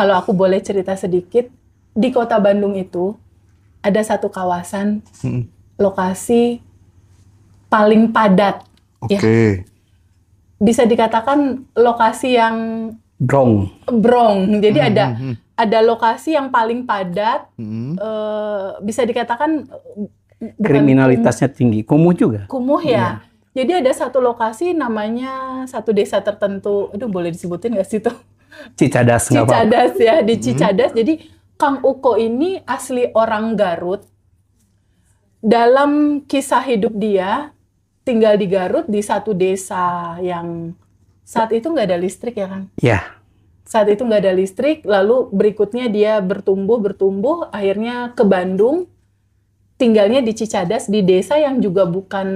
kalau aku boleh cerita sedikit, di Kota Bandung itu ada satu kawasan lokasi paling padat. Oke. Ya. Bisa dikatakan lokasi yang brong. Jadi ada lokasi yang paling padat. Bisa dikatakan bukan kriminalitasnya tinggi, kumuh juga. Kumuh ya. Jadi ada satu lokasi namanya satu desa tertentu. Aduh, boleh disebutin nggak sih tuh? Cicadas, nggak apa-apa. Cicadas ya, di Cicadas. Jadi Kang Uko ini asli orang Garut. Dalam kisah hidup dia, tinggal di Garut di satu desa yang saat itu nggak ada listrik ya, Kang? Ya. Saat itu nggak ada listrik, lalu berikutnya dia bertumbuh, akhirnya ke Bandung, tinggalnya di Cicadas, di desa yang juga bukan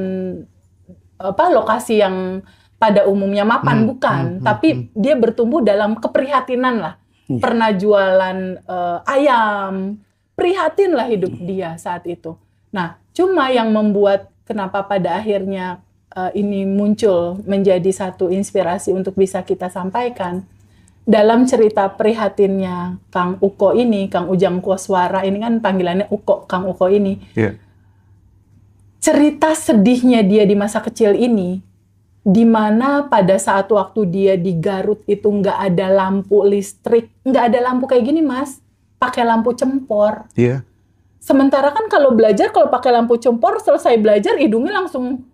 lokasi yang pada umumnya mapan, bukan. Tapi dia bertumbuh dalam keprihatinan lah. Pernah jualan ayam, prihatin lah hidup dia saat itu. Nah, cuma yang membuat kenapa pada akhirnya ini muncul menjadi satu inspirasi untuk bisa kita sampaikan. Dalam cerita prihatinnya Kang Uko ini, Kang Ujang Koswara, ini kan panggilannya Uko, Kang Uko ini. Yeah. Cerita sedihnya dia di masa kecil ini, di mana pada saat waktu dia di Garut itu nggak ada lampu listrik, nggak ada lampu kayak gini mas, pakai lampu cempor. Iya. Yeah. Sementara kan kalau belajar, kalau pakai lampu cempor, selesai belajar hidungnya langsung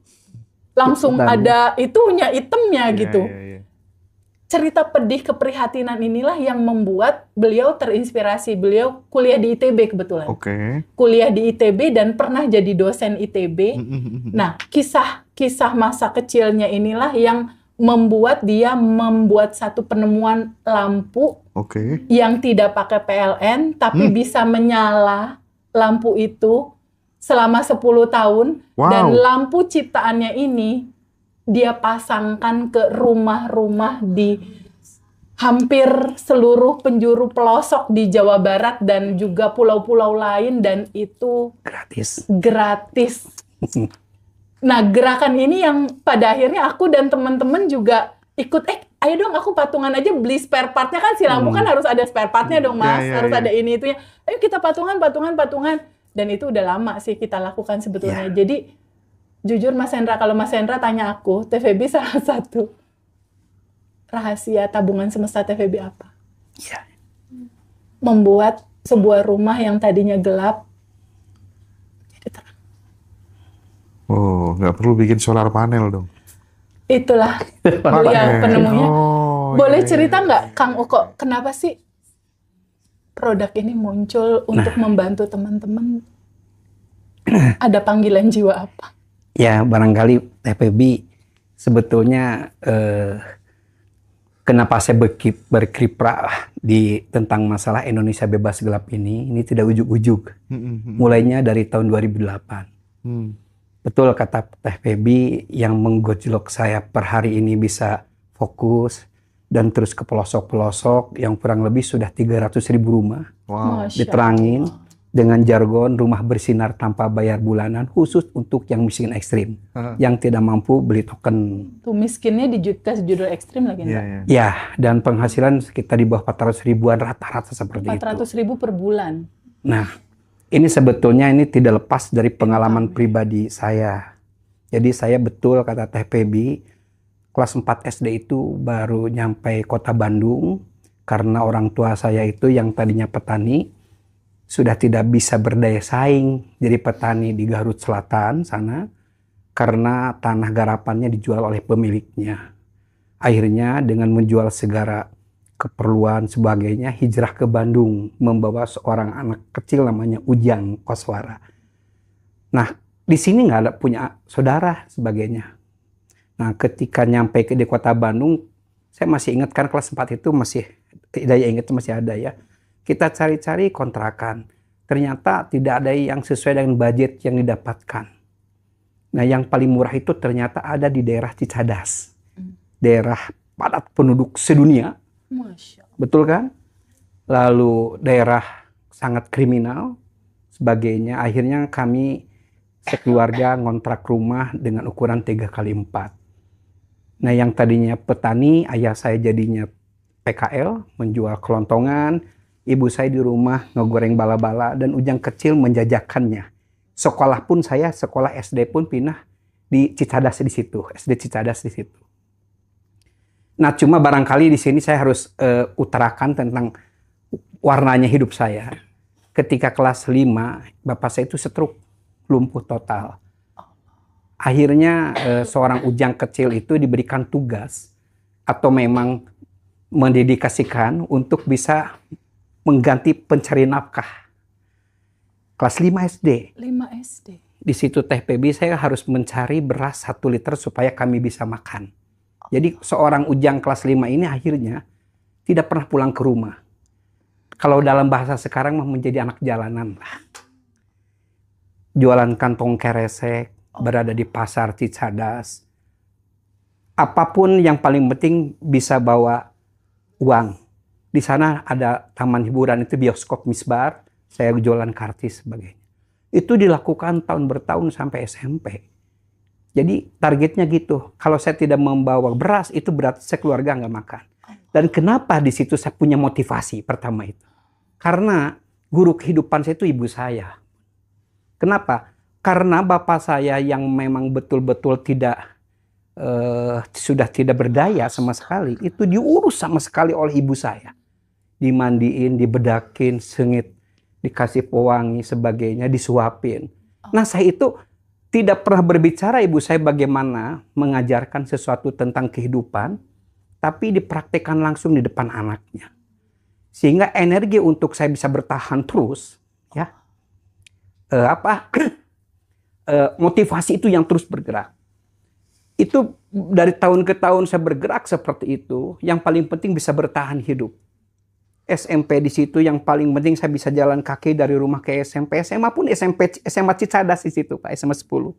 ada itunya, itemnya gitu. Yeah. Cerita pedih keprihatinan inilah yang membuat beliau terinspirasi. Beliau kuliah di ITB kebetulan. Kuliah di ITB dan pernah jadi dosen ITB. Nah, kisah masa kecilnya inilah yang membuat dia membuat satu penemuan lampu yang tidak pakai PLN, tapi bisa menyala lampu itu selama 10 tahun. Dan lampu ciptaannya ini dia pasangkan ke rumah-rumah di hampir seluruh penjuru pelosok di Jawa Barat dan juga pulau-pulau lain, dan itu gratis. Nah, gerakan ini yang pada akhirnya aku dan teman-teman juga ikut, ayo dong aku patungan aja beli spare partnya, kan si lampu kan harus ada spare partnya dong mas, harus ada ini itunya. Ayo kita patungan. Dan itu udah lama sih kita lakukan sebetulnya. Jadi jujur Mas Hendra, kalau Mas Hendra tanya aku, TVB salah satu rahasia tabungan semesta TVB apa? Ya. Membuat sebuah rumah yang tadinya gelap jadi terang. Oh, nggak perlu bikin solar panel dong. Itulah beliau penemunya. Boleh cerita nggak Kang Uko, kenapa sih produk ini muncul untuk membantu teman-teman? Ada panggilan jiwa apa? Ya, barangkali TPB sebetulnya kenapa saya berkiprah di tentang masalah Indonesia bebas gelap ini tidak ujuk-ujuk. Mulainya dari tahun 2008. Betul kata TPB yang menggojlok saya per hari ini bisa fokus dan terus ke pelosok-pelosok yang kurang lebih sudah 300.000 rumah diterangin. Dengan jargon rumah bersinar tanpa bayar bulanan khusus untuk yang miskin ekstrim, yang tidak mampu beli token. Tuh miskinnya dikasih judul ekstrim lagi enggak? Ya, dan penghasilan sekitar di bawah 400 ribuan rata-rata seperti 400 ribu per bulan. Nah, ini sebetulnya ini tidak lepas dari pengalaman pribadi saya. Jadi saya betul kata TPB, kelas 4 SD itu baru nyampe kota Bandung karena orang tua saya itu yang tadinya petani sudah tidak bisa berdaya saing jadi petani di Garut Selatan sana karena tanah garapannya dijual oleh pemiliknya. Akhirnya dengan menjual segala keperluan sebagainya hijrah ke Bandung membawa seorang anak kecil namanya Ujang Koswara. Nah, di sini nggak ada punya saudara sebagainya. Nah, ketika nyampe di kota Bandung, saya masih ingat kan kelas 4 itu masih daya ingat masih ada ya. Kita cari-cari kontrakan. Ternyata tidak ada yang sesuai dengan budget yang didapatkan. Nah, yang paling murah itu ternyata ada di daerah Cicadas. Daerah padat penduduk sedunia. Betul kan? Lalu daerah sangat kriminal sebagainya. Akhirnya kami sekeluarga ngontrak rumah dengan ukuran 3x4. Nah, yang tadinya petani, ayah saya jadinya PKL, menjual kelontongan. Ibu saya di rumah ngegoreng bala-bala dan Ujang kecil menjajakannya. Sekolah pun saya, sekolah SD pun pindah di Cicadas di situ, SD Cicadas di situ. Nah, cuma barangkali di sini saya harus utarakan tentang warnanya hidup saya. Ketika kelas 5, bapak saya itu stroke, lumpuh total. Akhirnya seorang Ujang kecil itu diberikan tugas atau memang mendedikasikan untuk bisa mengganti pencari nafkah. Kelas 5 SD. 5 SD. Di situ Teh Pebi saya harus mencari beras 1 liter supaya kami bisa makan. Jadi seorang Ujang kelas 5 ini akhirnya tidak pernah pulang ke rumah. Kalau dalam bahasa sekarang mah menjadi anak jalanan lah. Jualan kantong keresek, berada di pasar Cicadas. Apapun yang paling penting bisa bawa uang. Di sana ada taman hiburan, itu bioskop Misbar. Saya jualan kartis sebagainya. Itu dilakukan tahun bertahun sampai SMP. Jadi targetnya gitu. Kalau saya tidak membawa beras, itu berarti saya keluarga nggak makan. Dan kenapa di situ saya punya motivasi pertama itu? Karena guru kehidupan saya itu ibu saya. Kenapa? Karena bapak saya yang memang betul-betul sudah tidak berdaya sama sekali, itu diurus sama sekali oleh ibu saya. Dimandiin, dibedakin, sengit, dikasih pewangi, sebagainya, disuapin. Nah, saya itu tidak pernah berbicara ibu saya bagaimana mengajarkan sesuatu tentang kehidupan, tapi dipraktekkan langsung di depan anaknya. Sehingga energi untuk saya bisa bertahan terus, ya, motivasi itu yang terus bergerak. Itu dari tahun ke tahun saya bergerak seperti itu. Yang paling penting bisa bertahan hidup. SMP di situ yang paling penting saya bisa jalan kaki dari rumah ke SMP. SMA pun SMA Cicadas di situ, Pak, SMA 10.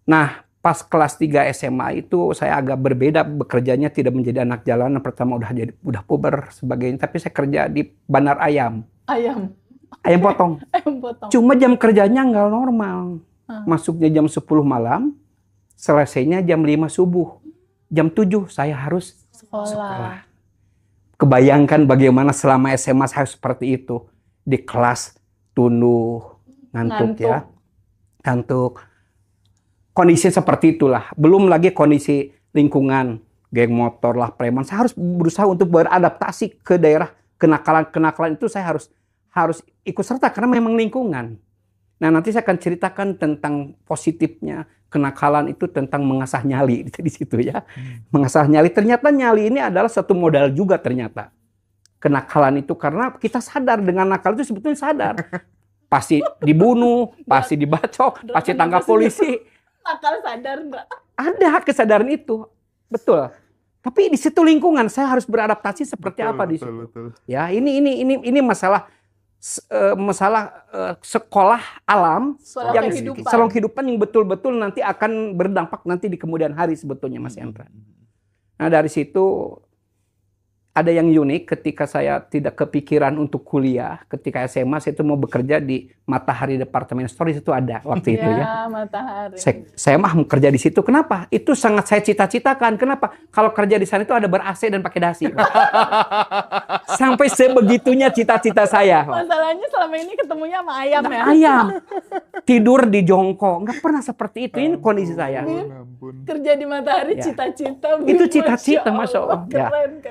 Nah, pas kelas 3 SMA itu saya agak berbeda bekerjanya, tidak menjadi anak jalanan. Pertama udah puber sebagainya, tapi saya kerja di bandar ayam. Ayam potong. Ayam potong. Cuma jam kerjanya nggak normal. Masuknya jam 10 malam, selesainya jam 5 subuh. Jam 7 saya harus sekolah. Kebayangkan bagaimana selama SMA saya seperti itu. Di kelas tunduh, ngantuk. Ya. Ngantuk. Kondisi seperti itulah. Belum lagi kondisi lingkungan, geng motor lah, preman. Saya harus berusaha untuk beradaptasi ke daerah kenakalan-kenakalan itu. Saya harus ikut serta karena memang lingkungan. Nah, nanti saya akan ceritakan tentang positifnya kenakalan itu, tentang mengasah nyali di situ ya. Mengasah nyali, ternyata nyali ini adalah satu modal juga ternyata. Kenakalan itu karena kita sadar dengan nakal itu sebetulnya sadar. Pasti dibunuh, pasti dibacok, pasti tangkap polisi. Nakal sadar enggak? Ada kesadaran itu. Betul. Tapi di situ lingkungan saya harus beradaptasi seperti apa di situ. Betul. Ya, ini masalah sekolah alam, salon kehidupan yang betul-betul nanti akan berdampak nanti di kemudian hari sebetulnya, Mas Hendra. Nah, dari situ ada yang unik ketika saya tidak kepikiran untuk kuliah. Ketika SMA saya itu mau bekerja di Matahari Department Store, di situ ada waktu itu ya. Matahari. Saya mah mau kerja di situ. Kenapa? Itu sangat saya cita-citakan. Kenapa? Kalau kerja di sana itu ada ber-AC dan pakai dasi. Sampai sebegitunya cita-cita saya. Masalahnya selama ini ketemunya sama ayam ya. Ayam. Tidur di jongkok. Nggak pernah seperti itu. Ini kondisi saya. Kerja di Matahari Ya. Cita-cita. Itu cita-cita, Masya Allah. Keren.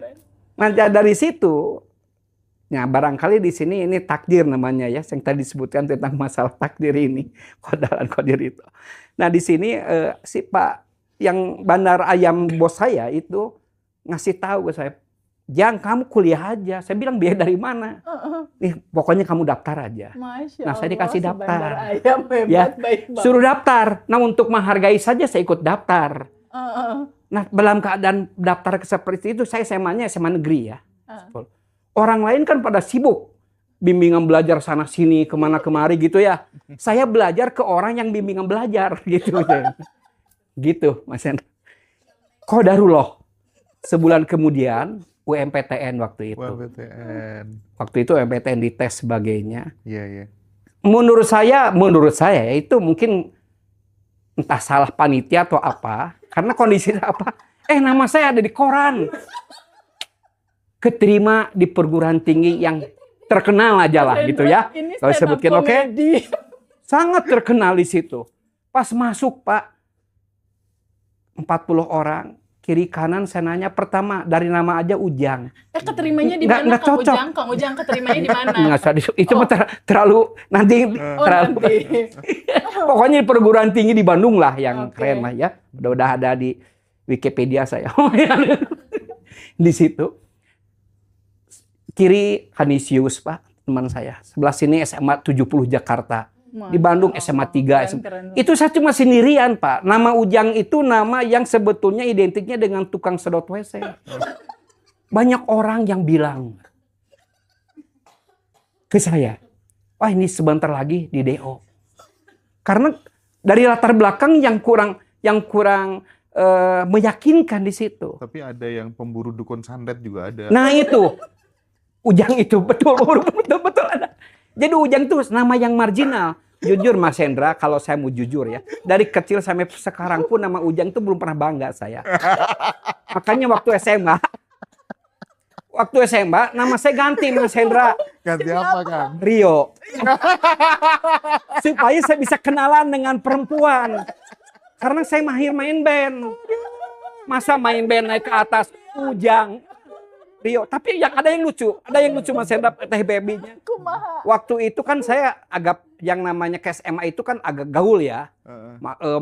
Nah, dari situ, ya barangkali di sini ini takdir namanya ya, yang tadi disebutkan tentang masalah takdir ini, kodalan kodir itu. Nah, di sini si Pak yang bandar ayam bos saya itu ngasih tahu ke saya, Jang, kamu kuliah aja. Saya bilang, biaya dari mana? Nih, pokoknya kamu daftar aja. Masya Nah, saya Allah, dikasih daftar. Ayam hebat, Ya, baik banget. suruh daftar. Nah, untuk menghargai saja saya ikut daftar. Nah, dalam keadaan daftar seperti itu, saya SMA-nya SMA negeri ya. Orang lain kan pada sibuk. Bimbingan belajar sana sini, kemana kemari gitu ya. Saya belajar ke orang yang bimbingan belajar gitu. Gitu, Mas Hendra. Qadarullah. Sebulan kemudian, UMPTN waktu itu. Waktu itu UMPTN dites sebagainya. Iya. Menurut saya itu mungkin entah salah panitia atau apa. Karena kondisinya apa? Nama saya ada di koran. keterima di perguruan tinggi yang terkenal aja lah gitu ya. Kalau sebutkan oke. Sangat terkenal di situ. Pas masuk Pak, 40 orang, kiri kanan saya nanya, pertama dari nama aja Ujang. Keterimanya di mana Kang Ujang? Kang Ujang keterimanya di mana? Itu mah terlalu nanti terlalu. Pokoknya di perguruan tinggi di Bandung lah yang keren lah ya. Udah ada di Wikipedia saya. Di situ. Kiri Kanisius Pak, teman saya. Sebelah sini SMA 70 Jakarta. Di Bandung SMA 3. Itu saya cuma sendirian Pak. Nama Ujang itu nama yang sebetulnya identiknya dengan tukang sedot WC. Banyak orang yang bilang ke saya, wah ini sebentar lagi di DO. Karena dari latar belakang yang kurang meyakinkan di situ. Tapi ada yang pemburu dukun santet juga ada. Nah itu, Ujang itu betul ada. Jadi Ujang itu nama yang marginal. Jujur Mas Hendra, kalau saya mau jujur ya, dari kecil sampai sekarang pun nama Ujang itu belum pernah bangga saya. Makanya waktu SMA nama saya ganti Mas Hendra. Ganti apa Kang? Rio. Supaya saya bisa kenalan dengan perempuan. Karena saya mahir main band. Masa main band naik ke atas Ujang. Rio, tapi ada yang lucu Mas Hendra teh baby-nya. Waktu itu kan saya agak yang namanya ke SMA itu kan agak gaul ya,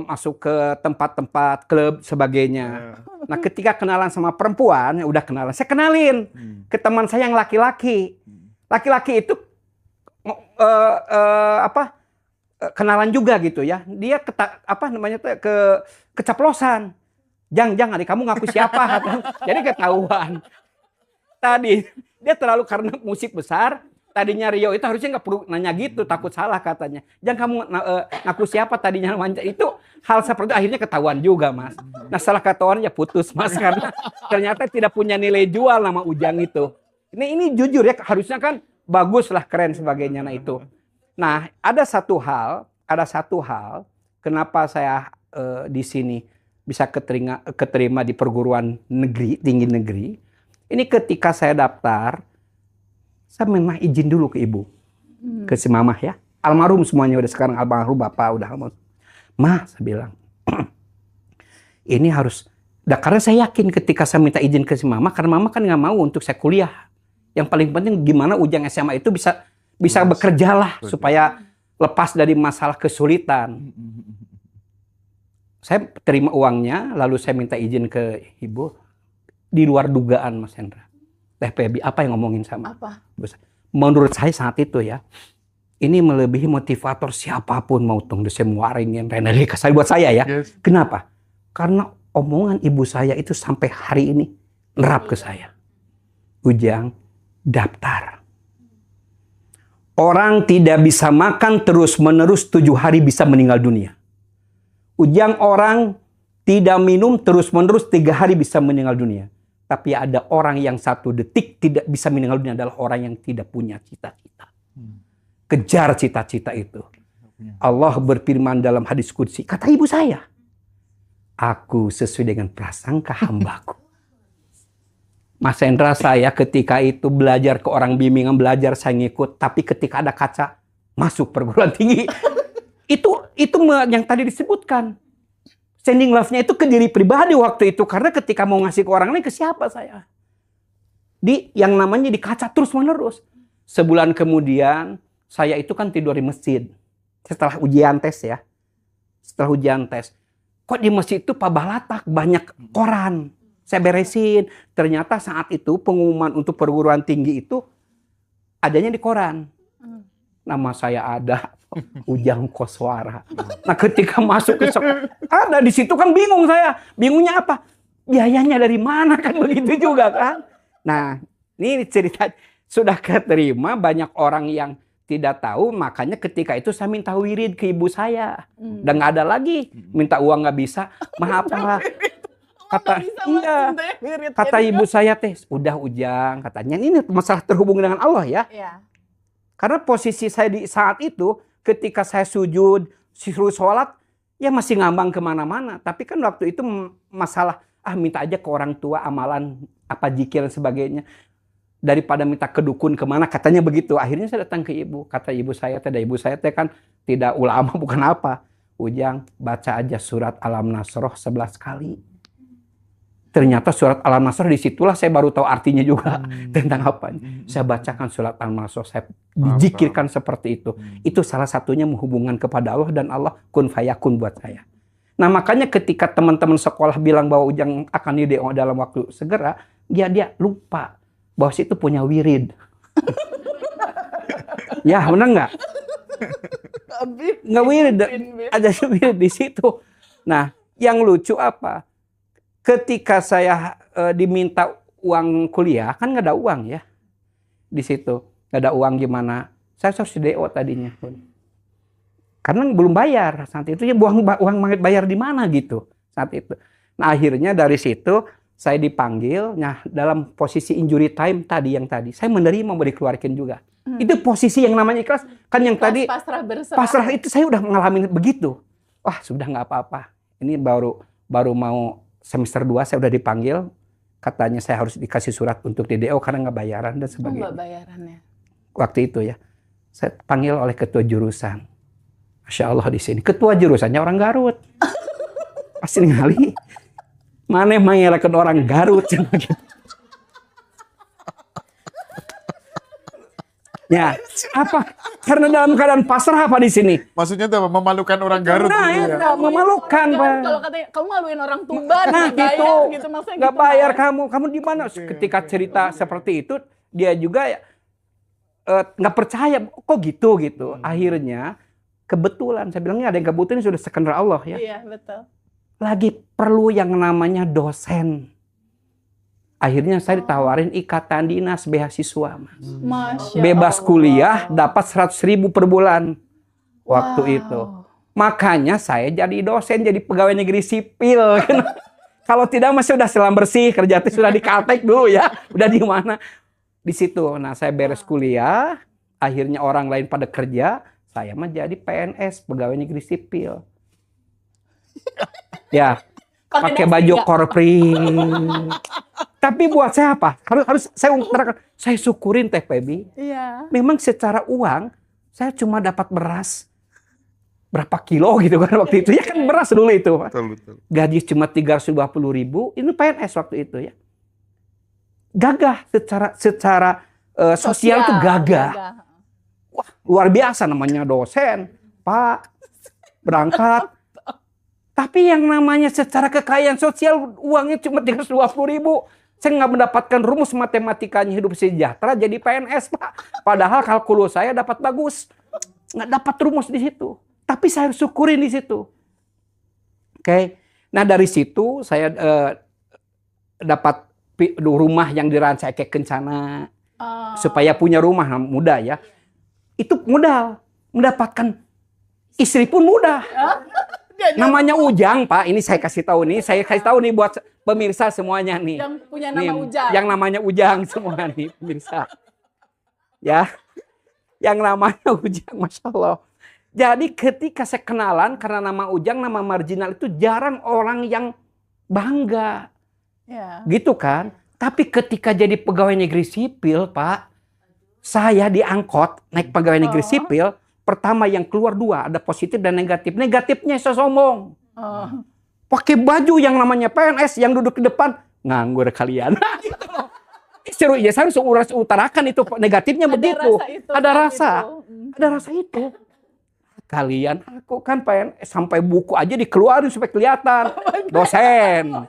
masuk ke tempat-tempat klub sebagainya. Nah ketika kenalan sama perempuan, udah kenalan, saya kenalin ke teman saya yang laki-laki. Laki-laki itu kenalan juga gitu ya. Dia keceplosan. Jang adik kamu ngaku siapa? Jadi ketahuan. Tadi dia terlalu karena musik besar. Tadinya Rio itu harusnya nggak perlu nanya gitu, takut salah katanya. Jangan kamu ngaku siapa tadinya namanya. Itu hal seperti itu akhirnya ketahuan juga Mas. Nah salah ketahuan ya putus Mas karena ternyata tidak punya nilai jual nama Ujang itu. Ini jujur ya, harusnya kan bagus lah, keren sebagainya. Nah itu. Nah ada satu hal kenapa saya di sini bisa keterima di perguruan tinggi negeri. Ini ketika saya daftar, saya minta izin dulu ke ibu, ke si mamah ya. Almarhum semuanya udah sekarang almarhum bapak udah almarhum. Ma, saya bilang, ini harus. Karena saya yakin ketika saya minta izin ke si mama, karena mama kan nggak mau untuk saya kuliah. Yang paling penting gimana Ujang SMA itu bisa bekerja lah supaya lepas dari masalah kesulitan. Saya terima uangnya, lalu saya minta izin ke ibu. Di luar dugaan Mas Hendra. Teh Pebi apa yang ngomongin sama? Apa? Menurut saya saat itu ya, ini melebihi motivator siapapun mau tong semua ingin renali kasih buat saya ya. Yes. Kenapa? Karena omongan ibu saya itu sampai hari ini nerap ke saya. Ujang, daftar. Orang tidak bisa makan terus-menerus 7 hari bisa meninggal dunia. Ujang, orang tidak minum terus-menerus 3 hari bisa meninggal dunia. Tapi ada orang yang 1 detik tidak bisa meninggal dunia adalah orang yang tidak punya cita-cita. Kejar cita-cita itu. Allah berfirman dalam hadis qudsi, kata ibu saya, aku sesuai dengan prasangka hambaku. Mas Hendra, saya ketika itu belajar ke orang bimbingan, belajar saya ngikut. Tapi ketika ada kaca, masuk perguruan tinggi. itu yang tadi disebutkan. Standing love-nya itu ke diri pribadi waktu itu. Karena ketika mau ngasih ke orang lain, ke siapa saya? Yang namanya dikaca terus-menerus. Sebulan kemudian, saya itu kan tidur di masjid. Setelah ujian tes ya. Setelah ujian tes. Kok di masjid itu Pak Balatak banyak koran. Saya beresin. Ternyata saat itu pengumuman untuk perguruan tinggi itu adanya di koran. Nama saya ada. Ujang Koswara. Nah ketika masuk ke ada di situ kan bingung saya. Bingungnya apa? Biayanya dari mana kan begitu juga kan. Nah ini cerita sudah keterima, banyak orang yang tidak tahu. Makanya ketika itu saya minta wirid ke ibu saya. Dan nggak ada lagi. Minta uang nggak bisa. Maaf Pak. Kata ibu saya teh, udah Ujang katanya. Ini masalah terhubung dengan Allah ya. Karena posisi saya di saat itu, ketika saya sujud, suruh sholat, ya masih ngambang kemana-mana. Tapi kan waktu itu masalah, minta aja ke orang tua amalan, apa zikir dan sebagainya. daripada minta ke dukun kemana, katanya begitu. Akhirnya saya datang ke ibu. Kata ibu saya teh kan tidak ulama bukan apa. Ujang, baca aja surat Al-Nasroh 11 kali. Ternyata surat Al-Nasroh disitulah saya baru tahu artinya juga tentang apa. Saya bacakan surat Al-Nasroh, saya dijikirkan seperti itu. Itu salah satunya menghubungkan kepada Allah dan Allah kun fayakun buat saya. Nah makanya ketika teman-teman sekolah bilang bahwa Ujang akan DO dalam waktu segera, dia lupa bahwa situ punya wirid. Ya benar nggak? Nggak wirid, ada wirid di situ. Nah yang lucu apa? Ketika saya diminta uang kuliah, kan nggak ada uang ya di situ, nggak ada uang gimana? Saya harus DO tadinya pun, karena belum bayar saat itu ya, uang bayar di mana gitu saat itu. Nah akhirnya dari situ saya dipanggil, nah dalam posisi injury time tadi saya menerima mau dikeluarkan juga. Itu posisi yang namanya ikhlas, kan yang tadi pasrah berserah. Pasrah itu saya udah mengalami begitu. Wah sudah nggak apa-apa. Ini baru mau semester 2 saya udah dipanggil, katanya saya harus dikasih surat untuk DO karena nggak bayaran dan sebagainya. Nggak bayarannya. Waktu itu ya, saya panggil oleh ketua jurusan. Masya Allah di sini ketua jurusannya orang Garut. Pasti ngali. Mana mengelakkan orang Garut gitu. Ya, apa? Karena dalam keadaan pasrah apa di sini? Maksudnya tuh memalukan orang Garut Nah, gitu ya. ya, memalukan, Pak. Kalau katanya kamu maluin orang Tuban, Nah, nggak bayar, gitu. gitu maksudnya. Nggak gitu, bayar kan? kamu di mana? Ketika cerita seperti itu, dia juga nggak percaya. Kok gitu? Akhirnya, kebetulan, saya bilangnya ada yang kebetulan sudah sekenal Allah ya. Iya, betul. Lagi perlu yang namanya dosen. Akhirnya saya ditawarin ikatan dinas beasiswa, Mas. Masya Bebas Allah. kuliah, dapat 100.000 per bulan. Waktu Wow. itu. Makanya saya jadi dosen, jadi pegawai negeri sipil. Kalau tidak masih sudah selam bersih, kerja itu sudah di Kaltek dulu ya. Udah di mana? Di situ. Nah, saya beres kuliah, akhirnya orang lain pada kerja, saya mah jadi PNS, pegawai negeri sipil. Ya, pakai baju korpri. Tapi buat saya apa? Harus saya utarakan. Saya syukurin Teh Pebi. Iya. Memang secara uang saya cuma dapat beras berapa kilo gitu kan waktu itu. Ya kan beras dulu itu. Betul. Gaji cuma 350.000. Ini PNS waktu itu ya. Gagah secara sosial itu gagah. Wah, luar biasa namanya dosen, Pak. Berangkat. Tapi yang namanya secara kekayaan sosial uangnya cuma 320.000. Saya nggak mendapatkan rumus matematikanya hidup sejahtera jadi PNS, Pak. Padahal kalkulus saya dapat bagus. Nggak dapat rumus di situ. Tapi saya harus syukurin di situ. Oke. Nah dari situ saya dapat rumah yang dirancang kayak kencana. Supaya punya rumah mudah ya. Itu modal. Mendapatkan istri pun mudah. Namanya Ujang, Pak. Ini saya kasih tahu nih. Saya kasih tahu nih buat pemirsa semuanya nih. Yang punya nama nih, Ujang. Yang namanya Ujang semua nih pemirsa. Ya. Yang namanya Ujang, Masya Allah. Jadi ketika saya kenalan karena nama Ujang, nama marginal itu jarang orang yang bangga. Ya. Gitu kan. Tapi ketika jadi pegawai negeri sipil, Pak. Saya diangkut naik pegawai negeri sipil. Pertama yang keluar 2, ada positif dan negatif. Negatifnya saya sombong. Pakai baju yang namanya PNS, yang duduk di depan, nganggur kalian. Gitu loh. Seru ya, saya harus utarakan itu negatifnya ada begitu. Ada rasa itu. Kalian, aku kan PNS, sampai buku aja dikeluarin supaya kelihatan. Dosen.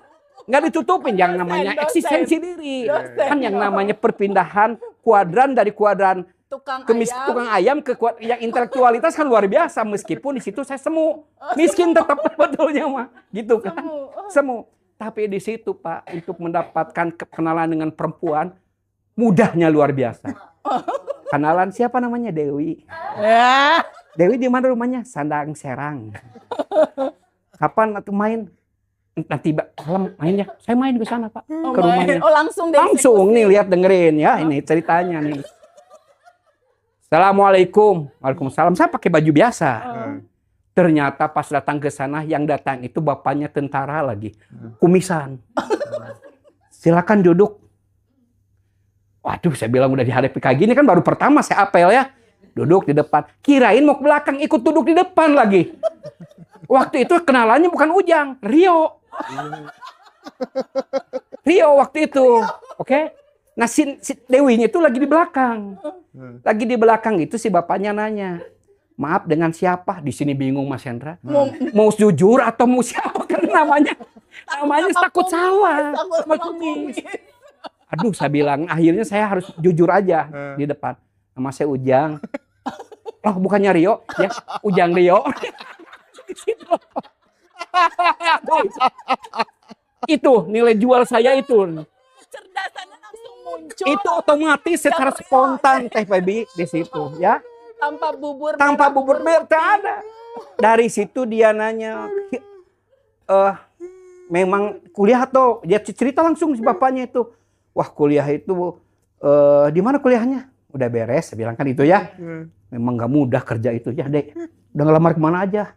Nggak ditutupin yang namanya eksistensi diri. Kan yang namanya perpindahan kuadran dari kuadran tukang ayam ke yang intelektualitas kan luar biasa, meskipun di situ saya semu miskin tetap betulnya mah gitu kan semu. Tapi di situ Pak untuk mendapatkan kenalan dengan perempuan mudahnya luar biasa. Kenalan siapa namanya Dewi. Dewi di mana rumahnya? Sandang Serang. Kapan atau main? Nanti malam mainnya. Saya main ke sana Pak. Ke rumahnya. Langsung nih lihat dengerin ya ini ceritanya nih. Assalamualaikum. Waalaikumsalam. Saya pakai baju biasa. Ternyata pas datang ke sana, yang datang itu bapaknya tentara lagi. Kumisan. Silakan duduk. Waduh, saya bilang udah dihadapi kayak gini kan baru pertama saya apel ya. Duduk di depan. Kirain mau ke belakang, ikut duduk di depan lagi. Waktu itu kenalannya bukan Ujang, Rio. Rio waktu itu. Oke? Nah si Dewinya itu lagi di belakang. Lagi di belakang itu si bapaknya nanya. Maaf, dengan siapa? Di sini bingung Mas Hendra. Mau jujur atau mau siapa? Karena namanya takut salah. Sama kumis. Aduh, saya bilang akhirnya saya harus jujur aja di depan. Nama saya Ujang. Oh, bukannya Rio, ya? Ujang Rio. Itu nilai jual saya itu. Kecerdasannya langsung muncul. Itu otomatis secara spontan Teh Febi di situ, ya. Tanpa bubur merah ada. Dari situ dia nanya, memang kuliah atau dia cerita langsung si bapaknya itu. Wah, kuliah itu di mana kuliahnya? Udah beres, saya bilang kan itu ya. Memang gak mudah kerja itu ya, Dek. Udah ngelamar kemana aja?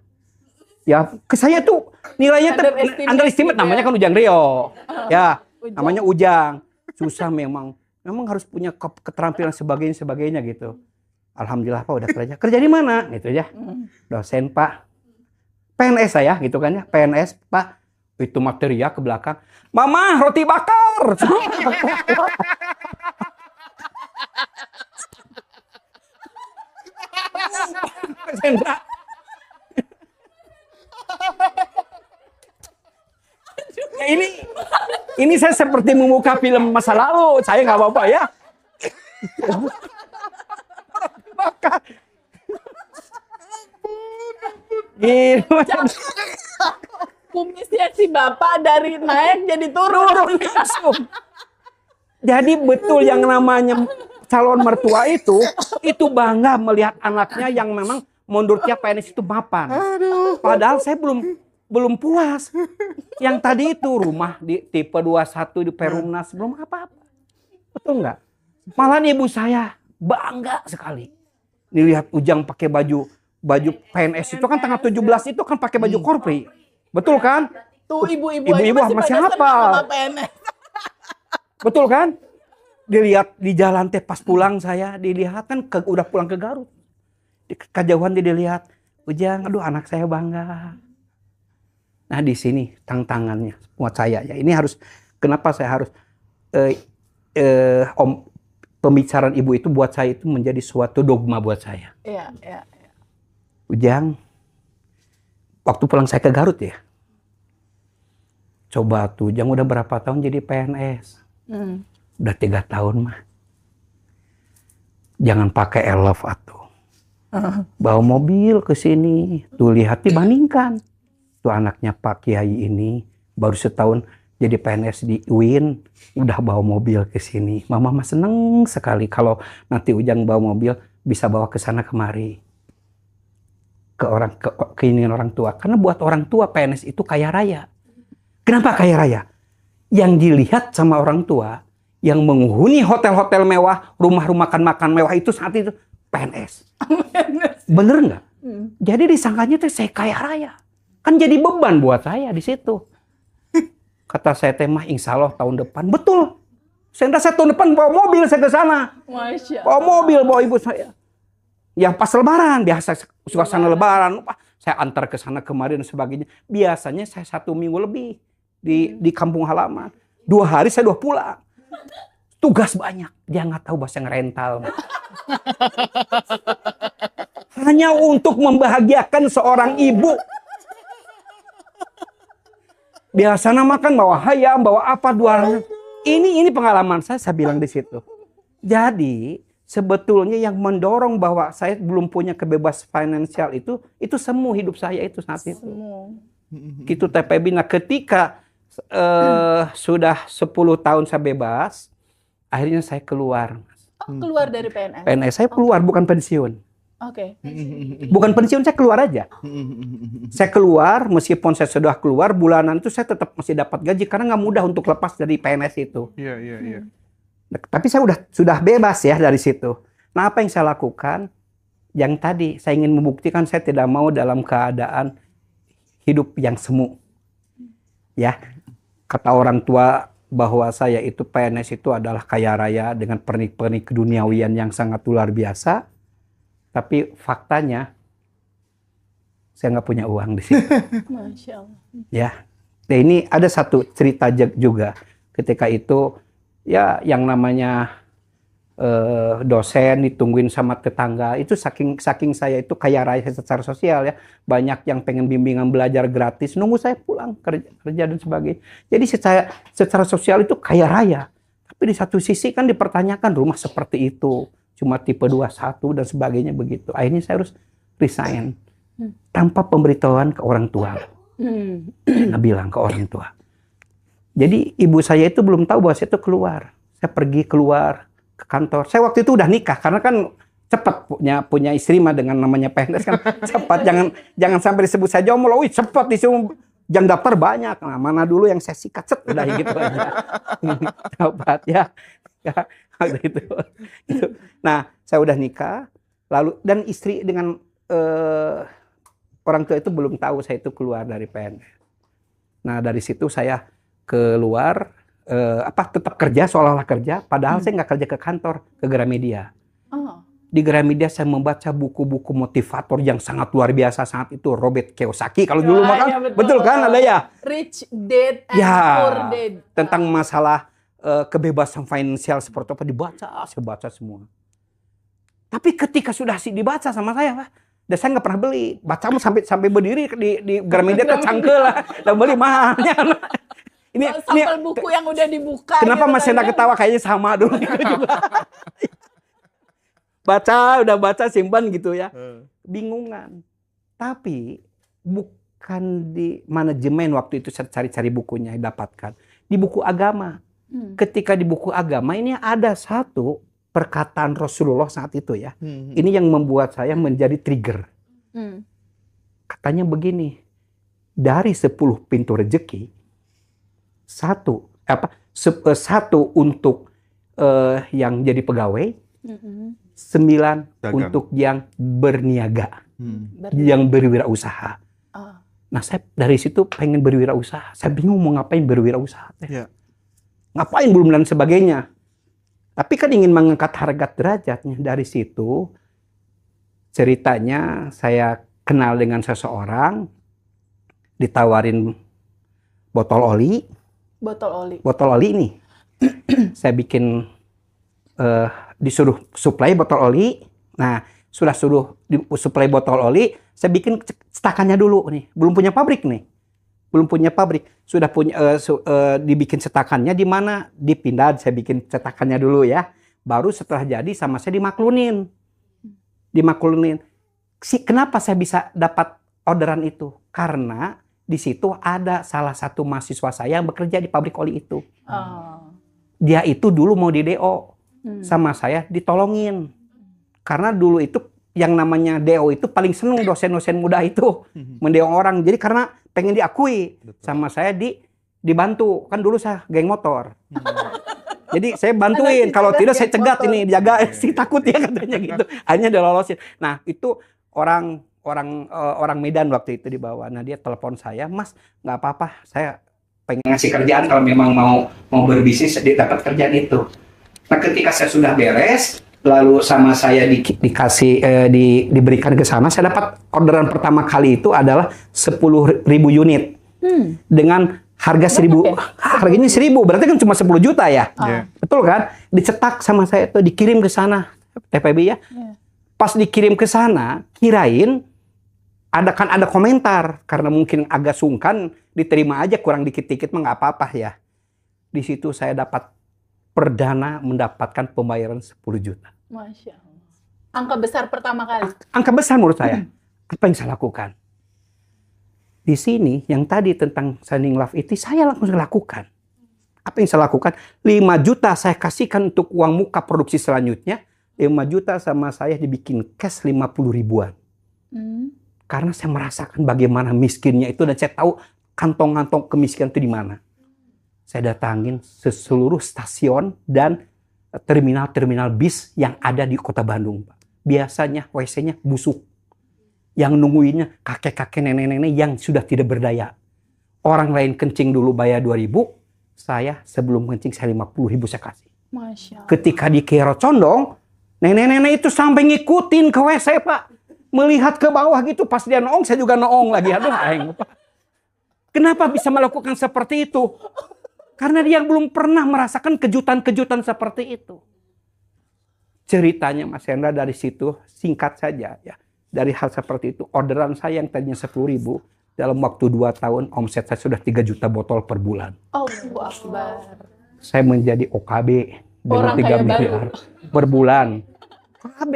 Ya, ke saya tuh nilainya underestimate namanya kan Ujang Rio. Ya, namanya Ujang. Susah memang harus punya keterampilan sebagainya gitu. Alhamdulillah Pak udah kerja. Kerja di mana? Gitu ya. Dosen Pak. PNS saya gitu kan ya. PNS Pak. Itu material ke belakang. Mama roti bakar. Ya ini saya seperti membuka film masa lalu. Saya nggak apa-apa ya. Kumisnya si bapak dari naik jadi turun langsung. Jadi betul yang namanya calon mertua itu bangga melihat anaknya yang memang menurutnya PNS itu mapan. Padahal saya belum puas. Yang tadi itu rumah di tipe 21 di Perumnas belum apa-apa. Betul nggak? Malah ibu saya bangga sekali. Dilihat Ujang pakai baju PNS itu kan tanggal 17 itu kan pakai baju korpri. Betul kan? Tuh ibu-ibu masih hafal. Betul kan? Dilihat di jalan teh pas pulang saya dilihat kan udah pulang ke Garut. Di kejauhan dia dilihat Ujang, aduh anak saya bangga. Nah di sini tantangannya buat saya ya. Ini harus kenapa saya harus pembicaraan ibu itu buat saya itu menjadi suatu dogma buat saya. Iya. Ujang, waktu pulang saya ke Garut ya. Coba tuh, Ujang udah berapa tahun jadi PNS? Udah 3 tahun mah. Jangan pakai elf atuh. Bawa mobil ke sini. Tuh lihat dibandingkan. Tuh anaknya Pak Kiai ini baru setahun jadi PNS di UIN. Udah bawa mobil ke sini. Mama mah seneng sekali kalau nanti Ujang bawa mobil bisa bawa ke sana kemari. Keinginan orang tua. Karena buat orang tua PNS itu kaya raya. Kenapa kaya raya? Yang dilihat sama orang tua, yang menghuni hotel-hotel mewah, rumah-rumah makan mewah itu saat itu PNS. Bener nggak? Jadi disangkanya tuh saya kaya raya. Kan jadi beban buat saya di situ. Kata saya mah insya Allah tahun depan. Betul. Saya tahun depan bawa mobil saya ke sana. Bawa mobil, bawa ibu saya. Yang pas lebaran, biasa suasana lebaran. Saya antar ke sana kemarin dan sebagainya. Biasanya saya 1 minggu lebih di kampung halaman. 2 hari saya 2 pulang. Tugas banyak. Dia nggak tahu bahasa ngerental. Hanya untuk membahagiakan seorang ibu. Biasanya makan bawa ayam, bawa apa 2 hari. Ini pengalaman saya bilang di situ. Jadi sebetulnya yang mendorong bahwa saya belum punya kebebasan finansial itu semu hidup saya itu saat itu. Gitu TPB. Nah ketika sudah 10 tahun saya bebas, akhirnya saya keluar. Keluar dari PNS? PNS saya keluar, bukan pensiun. Oke. Bukan pensiun, saya keluar aja. Saya keluar, meskipun saya sudah keluar, bulanan itu saya tetap masih dapat gaji, karena nggak mudah untuk lepas dari PNS itu. Iya. Tapi saya sudah bebas ya dari situ. Nah apa yang saya lakukan? Yang tadi, saya ingin membuktikan saya tidak mau dalam keadaan hidup yang semu. Ya, kata orang tua bahwa saya itu PNS itu adalah kaya raya dengan pernik-pernik keduniawian yang sangat luar biasa. Tapi faktanya saya nggak punya uang di sini. Masya Allah. Ya, nah, ini ada satu cerita juga. Ketika itu ya yang namanya dosen ditungguin sama tetangga, itu saking saya itu kaya raya secara sosial ya, banyak yang pengen bimbingan belajar gratis nunggu saya pulang kerja dan sebagainya. Jadi secara sosial itu kaya raya, tapi di satu sisi kan dipertanyakan rumah seperti itu cuma tipe 21 dan sebagainya begitu. Akhirnya saya harus resign tanpa pemberitahuan ke orang tua. Nggak bilang ke orang tua. Jadi ibu saya itu belum tahu bahwa saya itu keluar. Saya pergi keluar ke kantor. Saya waktu itu udah nikah karena kan cepat punya istri mah dengan namanya PNS kan cepat. Jangan sampai disebut saya jomblo. Wih cepat disuruh jam daftar banyak. Nah, mana dulu yang saya sikat set udah gitu aja. Cepat ya. Gitu. Nah, saya udah nikah lalu dan istri dengan orang tua itu belum tahu saya itu keluar dari PNS. Nah, dari situ saya keluar tetap kerja seolah-olah kerja, padahal saya nggak kerja ke kantor, ke Gramedia. Di Gramedia saya membaca buku-buku motivator yang sangat luar biasa saat itu, Robert Kiyosaki kalau dulu makan, ya, betul kan ada ya? Rich Dad and Poor Dad. Tentang masalah kebebasan finansial seperti apa saya baca semua. Tapi ketika sudah dibaca sama saya, Pak, dan saya nggak pernah beli, bacamu sampai berdiri di Gramedia tercangkel lah, dan beli mahalnya. Ini sampel buku yang udah dibuka. Kenapa gitu Mas Hendra ketawa kayaknya sama dulu juga. Udah baca simpan gitu ya. Bingungan. Tapi bukan di manajemen waktu itu saya cari-cari bukunya dapatkan. Di buku agama. Ketika di buku agama ini ada satu perkataan Rasulullah saat itu ya. Ini yang membuat saya menjadi trigger. Katanya begini. Dari 10 pintu rezeki, satu untuk yang jadi pegawai, 9 untuk yang berniaga, yang berwirausaha. Nah, saya dari situ pengen berwirausaha. Saya bingung mau ngapain berwirausaha. Ngapain belum dan sebagainya. Tapi kan ingin mengangkat harga derajatnya. Dari situ ceritanya saya kenal dengan seseorang, ditawarin botol oli ini. Saya bikin disuruh suplai botol oli. Nah, sudah suruh suplai botol oli, saya bikin cetakannya dulu nih. Belum punya pabrik nih. Sudah punya dibikin cetakannya di mana? Di Pindad saya bikin cetakannya dulu ya. Baru setelah jadi sama saya dimaklunin. Kenapa saya bisa dapat orderan itu? Karena di situ ada salah satu mahasiswa saya yang bekerja di pabrik oli itu. Dia itu dulu mau di DO. Sama saya ditolongin. Karena dulu itu yang namanya DO itu paling seneng dosen-dosen muda itu. Mendeo orang. Jadi karena pengen diakui. Sama saya dibantu. Kan dulu saya geng motor. Jadi saya bantuin. Kalau tidak saya cegat motor. Ini. Jaga si takut ya katanya gitu. Akhirnya udah lolosin. Nah itu orang Medan waktu itu dibawa. Nah dia telepon saya, Mas nggak apa-apa, saya pengen ngasih kerjaan kalau memang mau berbisnis dia dapat kerjaan itu. Nah ketika saya sudah beres, lalu sama saya diberikan ke sana, saya dapat orderan pertama kali itu adalah 10.000 unit dengan harga 1.000. Harganya 1.000, berarti kan cuma 10 juta ya, betul kan? Dicetak sama saya itu dikirim ke sana TPB ya. Pas dikirim ke sana, kirain ada komentar karena mungkin agak sungkan, diterima aja kurang dikit-dikit mah nggak apa-apa ya. Di situ saya dapat perdana mendapatkan pembayaran 10 juta. Masya Allah. Angka besar pertama kali. Angka besar menurut saya. Apa yang saya lakukan? Di sini yang tadi tentang Shining Love itu saya langsung lakukan. Apa yang saya lakukan? 5 juta saya kasihkan untuk uang muka produksi selanjutnya. 5 juta sama saya dibikin cash 50 ribuan. Karena saya merasakan bagaimana miskinnya itu dan saya tahu kantong-kantong kemiskinan itu di mana. Saya datangin seluruh stasiun dan terminal-terminal bis yang ada di Kota Bandung. Biasanya WC-nya busuk. Yang nungguinnya kakek-kakek nenek-nenek yang sudah tidak berdaya. Orang lain kencing dulu bayar 2.000, saya sebelum kencing saya 50.000 saya kasih. Masya Allah. Ketika di Kiara Condong, nenek-nenek itu sampai ngikutin ke WC, Pak. Melihat ke bawah gitu, pas dia noong, saya juga noong lagi. Aduh, aing, Pak. Kenapa bisa melakukan seperti itu? Karena dia belum pernah merasakan kejutan-kejutan seperti itu. Ceritanya Mas Hendra dari situ, singkat saja ya. Dari hal seperti itu, orderan saya yang tadinya 10.000, dalam waktu 2 tahun, omset saya sudah 3 juta botol per bulan. Allahu Akbar. Saya menjadi OKB dengan Orang 3 kaya miliar per bulan. OKB,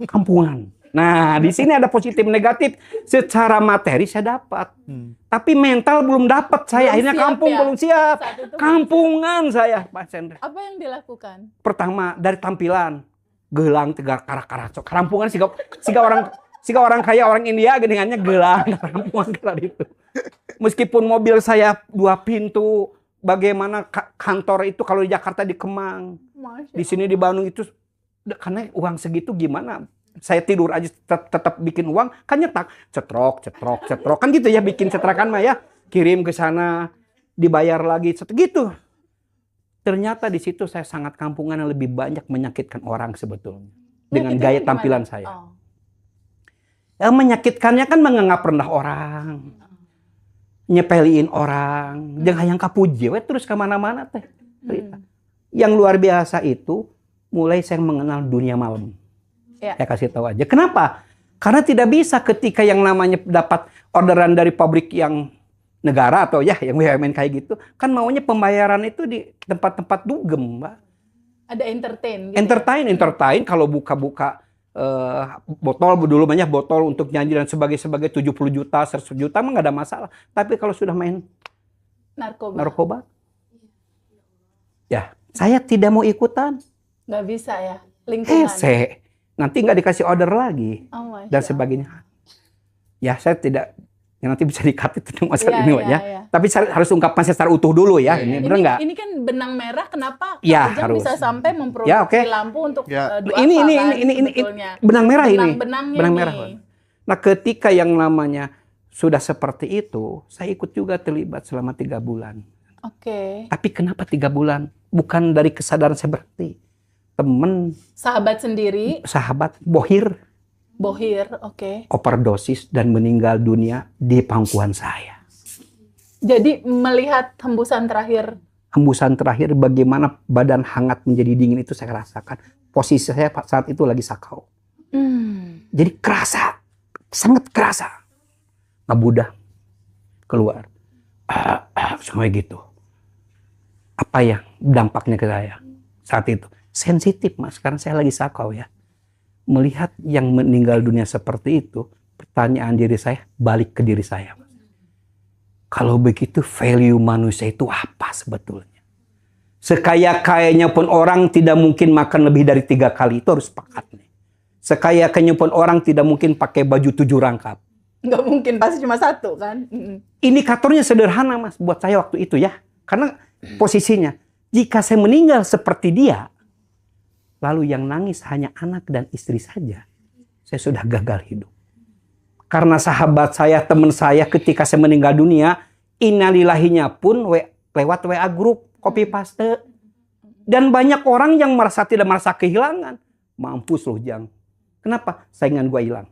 kampungan. Nah, di sini ada positif negatif. Secara materi saya dapat. Tapi mental belum dapat saya. Belum Akhirnya siap kampung ya? belum siap. Saat itu belum Kampungan saya, Pak Sendra. Apa yang dilakukan? Pertama, dari tampilan. Gelang, tegar, karak-karak. Kampungan siga orang kaya, orang India, geningannya gelang. Kampungan kayak itu. Meskipun mobil saya 2 pintu, bagaimana kantor itu kalau di Jakarta di Kemang. Masya Di sini di Bandung itu, karena uang segitu gimana? Saya tidur aja tetap bikin uang, kan nyetak. Cetrok. Kan gitu ya, bikin cetrakan mah ya. Kirim ke sana, dibayar lagi, gitu. Ternyata di situ saya sangat kampungan yang lebih banyak menyakitkan orang sebetulnya. Dengan Nyakitinnya gaya gimana? tampilan saya. Oh. Yang menyakitkannya kan menganggap rendah orang. Nyepeliin orang. Jangan yang kapuji, terus kemana-mana teh. Yang luar biasa itu, mulai saya mengenal dunia malam. Ya. Saya kasih tahu aja. Kenapa? Karena tidak bisa ketika yang namanya dapat orderan dari pabrik yang negara atau ya yang BUMN kayak gitu, kan maunya pembayaran itu di tempat-tempat dugem, Mbak. Ada entertain gitu. Entertain kalau buka-buka botol dulu banyak botol untuk nyanyi dan sebagai 70 juta, 100 juta mah nggak ada masalah. Tapi kalau sudah main narkoba, ya saya tidak mau ikutan. Nggak bisa ya. Lingkungan. Nanti nggak dikasih order lagi Oh, Masya dan Allah. sebagainya. Ya saya tidak, ya nanti bisa di-cut itu masalah Iya, ini, Pak, iya, ya. iya. Tapi harus ungkapkan secara utuh dulu ya. Ini benar nggak? Ini kan benang merah, kenapa Kak Ya, Ujang harus. bisa sampai memproduksi Ya, oke. lampu untuk Ya. duafa Ini sebetulnya. benang merah ini. Benang-benangnya Benang nih. merah. Pak. Nah, ketika yang namanya sudah seperti itu, saya ikut juga terlibat selama 3 bulan. Oke. Tapi kenapa 3 bulan? Bukan dari kesadaran saya berhenti. Temen, Sahabat sendiri, sahabat, bohir, oke. overdosis dan meninggal dunia di pangkuan saya. Jadi melihat hembusan terakhir. Hembusan terakhir bagaimana badan hangat menjadi dingin itu saya rasakan. Posisi saya saat itu lagi sakau. Jadi kerasa, sangat kerasa. Ngebudah, keluar. Sampai gitu. Apa ya dampaknya ke saya saat itu? Sensitif, Mas, karena saya lagi sakau ya. Melihat yang meninggal dunia seperti itu, pertanyaan diri saya balik ke diri saya. Kalau begitu value manusia itu apa sebetulnya? Sekaya-kayanya pun orang tidak mungkin makan lebih dari 3 kali, itu harus sepakat nih. Sekaya-kayanya pun orang tidak mungkin pakai baju 7 rangkap. Nggak mungkin, pasti cuma 1 kan. Indikatornya sederhana, Mas, buat saya waktu itu ya. Karena posisinya, jika saya meninggal seperti dia, lalu yang nangis hanya anak dan istri saja, saya sudah gagal hidup. Karena sahabat saya, teman saya ketika saya meninggal dunia, innalillahinya pun lewat WA grup, copy paste. Dan banyak orang yang tidak merasa kehilangan. Mampus loh, Jang. Kenapa? Saingan gua hilang.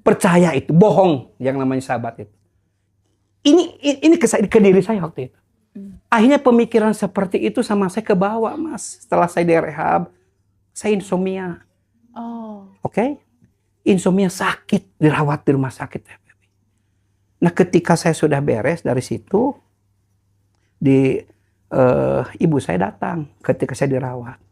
Percaya itu, bohong yang namanya sahabat itu. Ini ke diri saya waktu itu. Akhirnya pemikiran seperti itu sama saya kebawa, Mas. Setelah saya direhab, saya insomnia. Oke? Insomnia, sakit, dirawat di rumah sakit. Nah, ketika saya sudah beres dari situ, ibu saya datang ketika saya dirawat.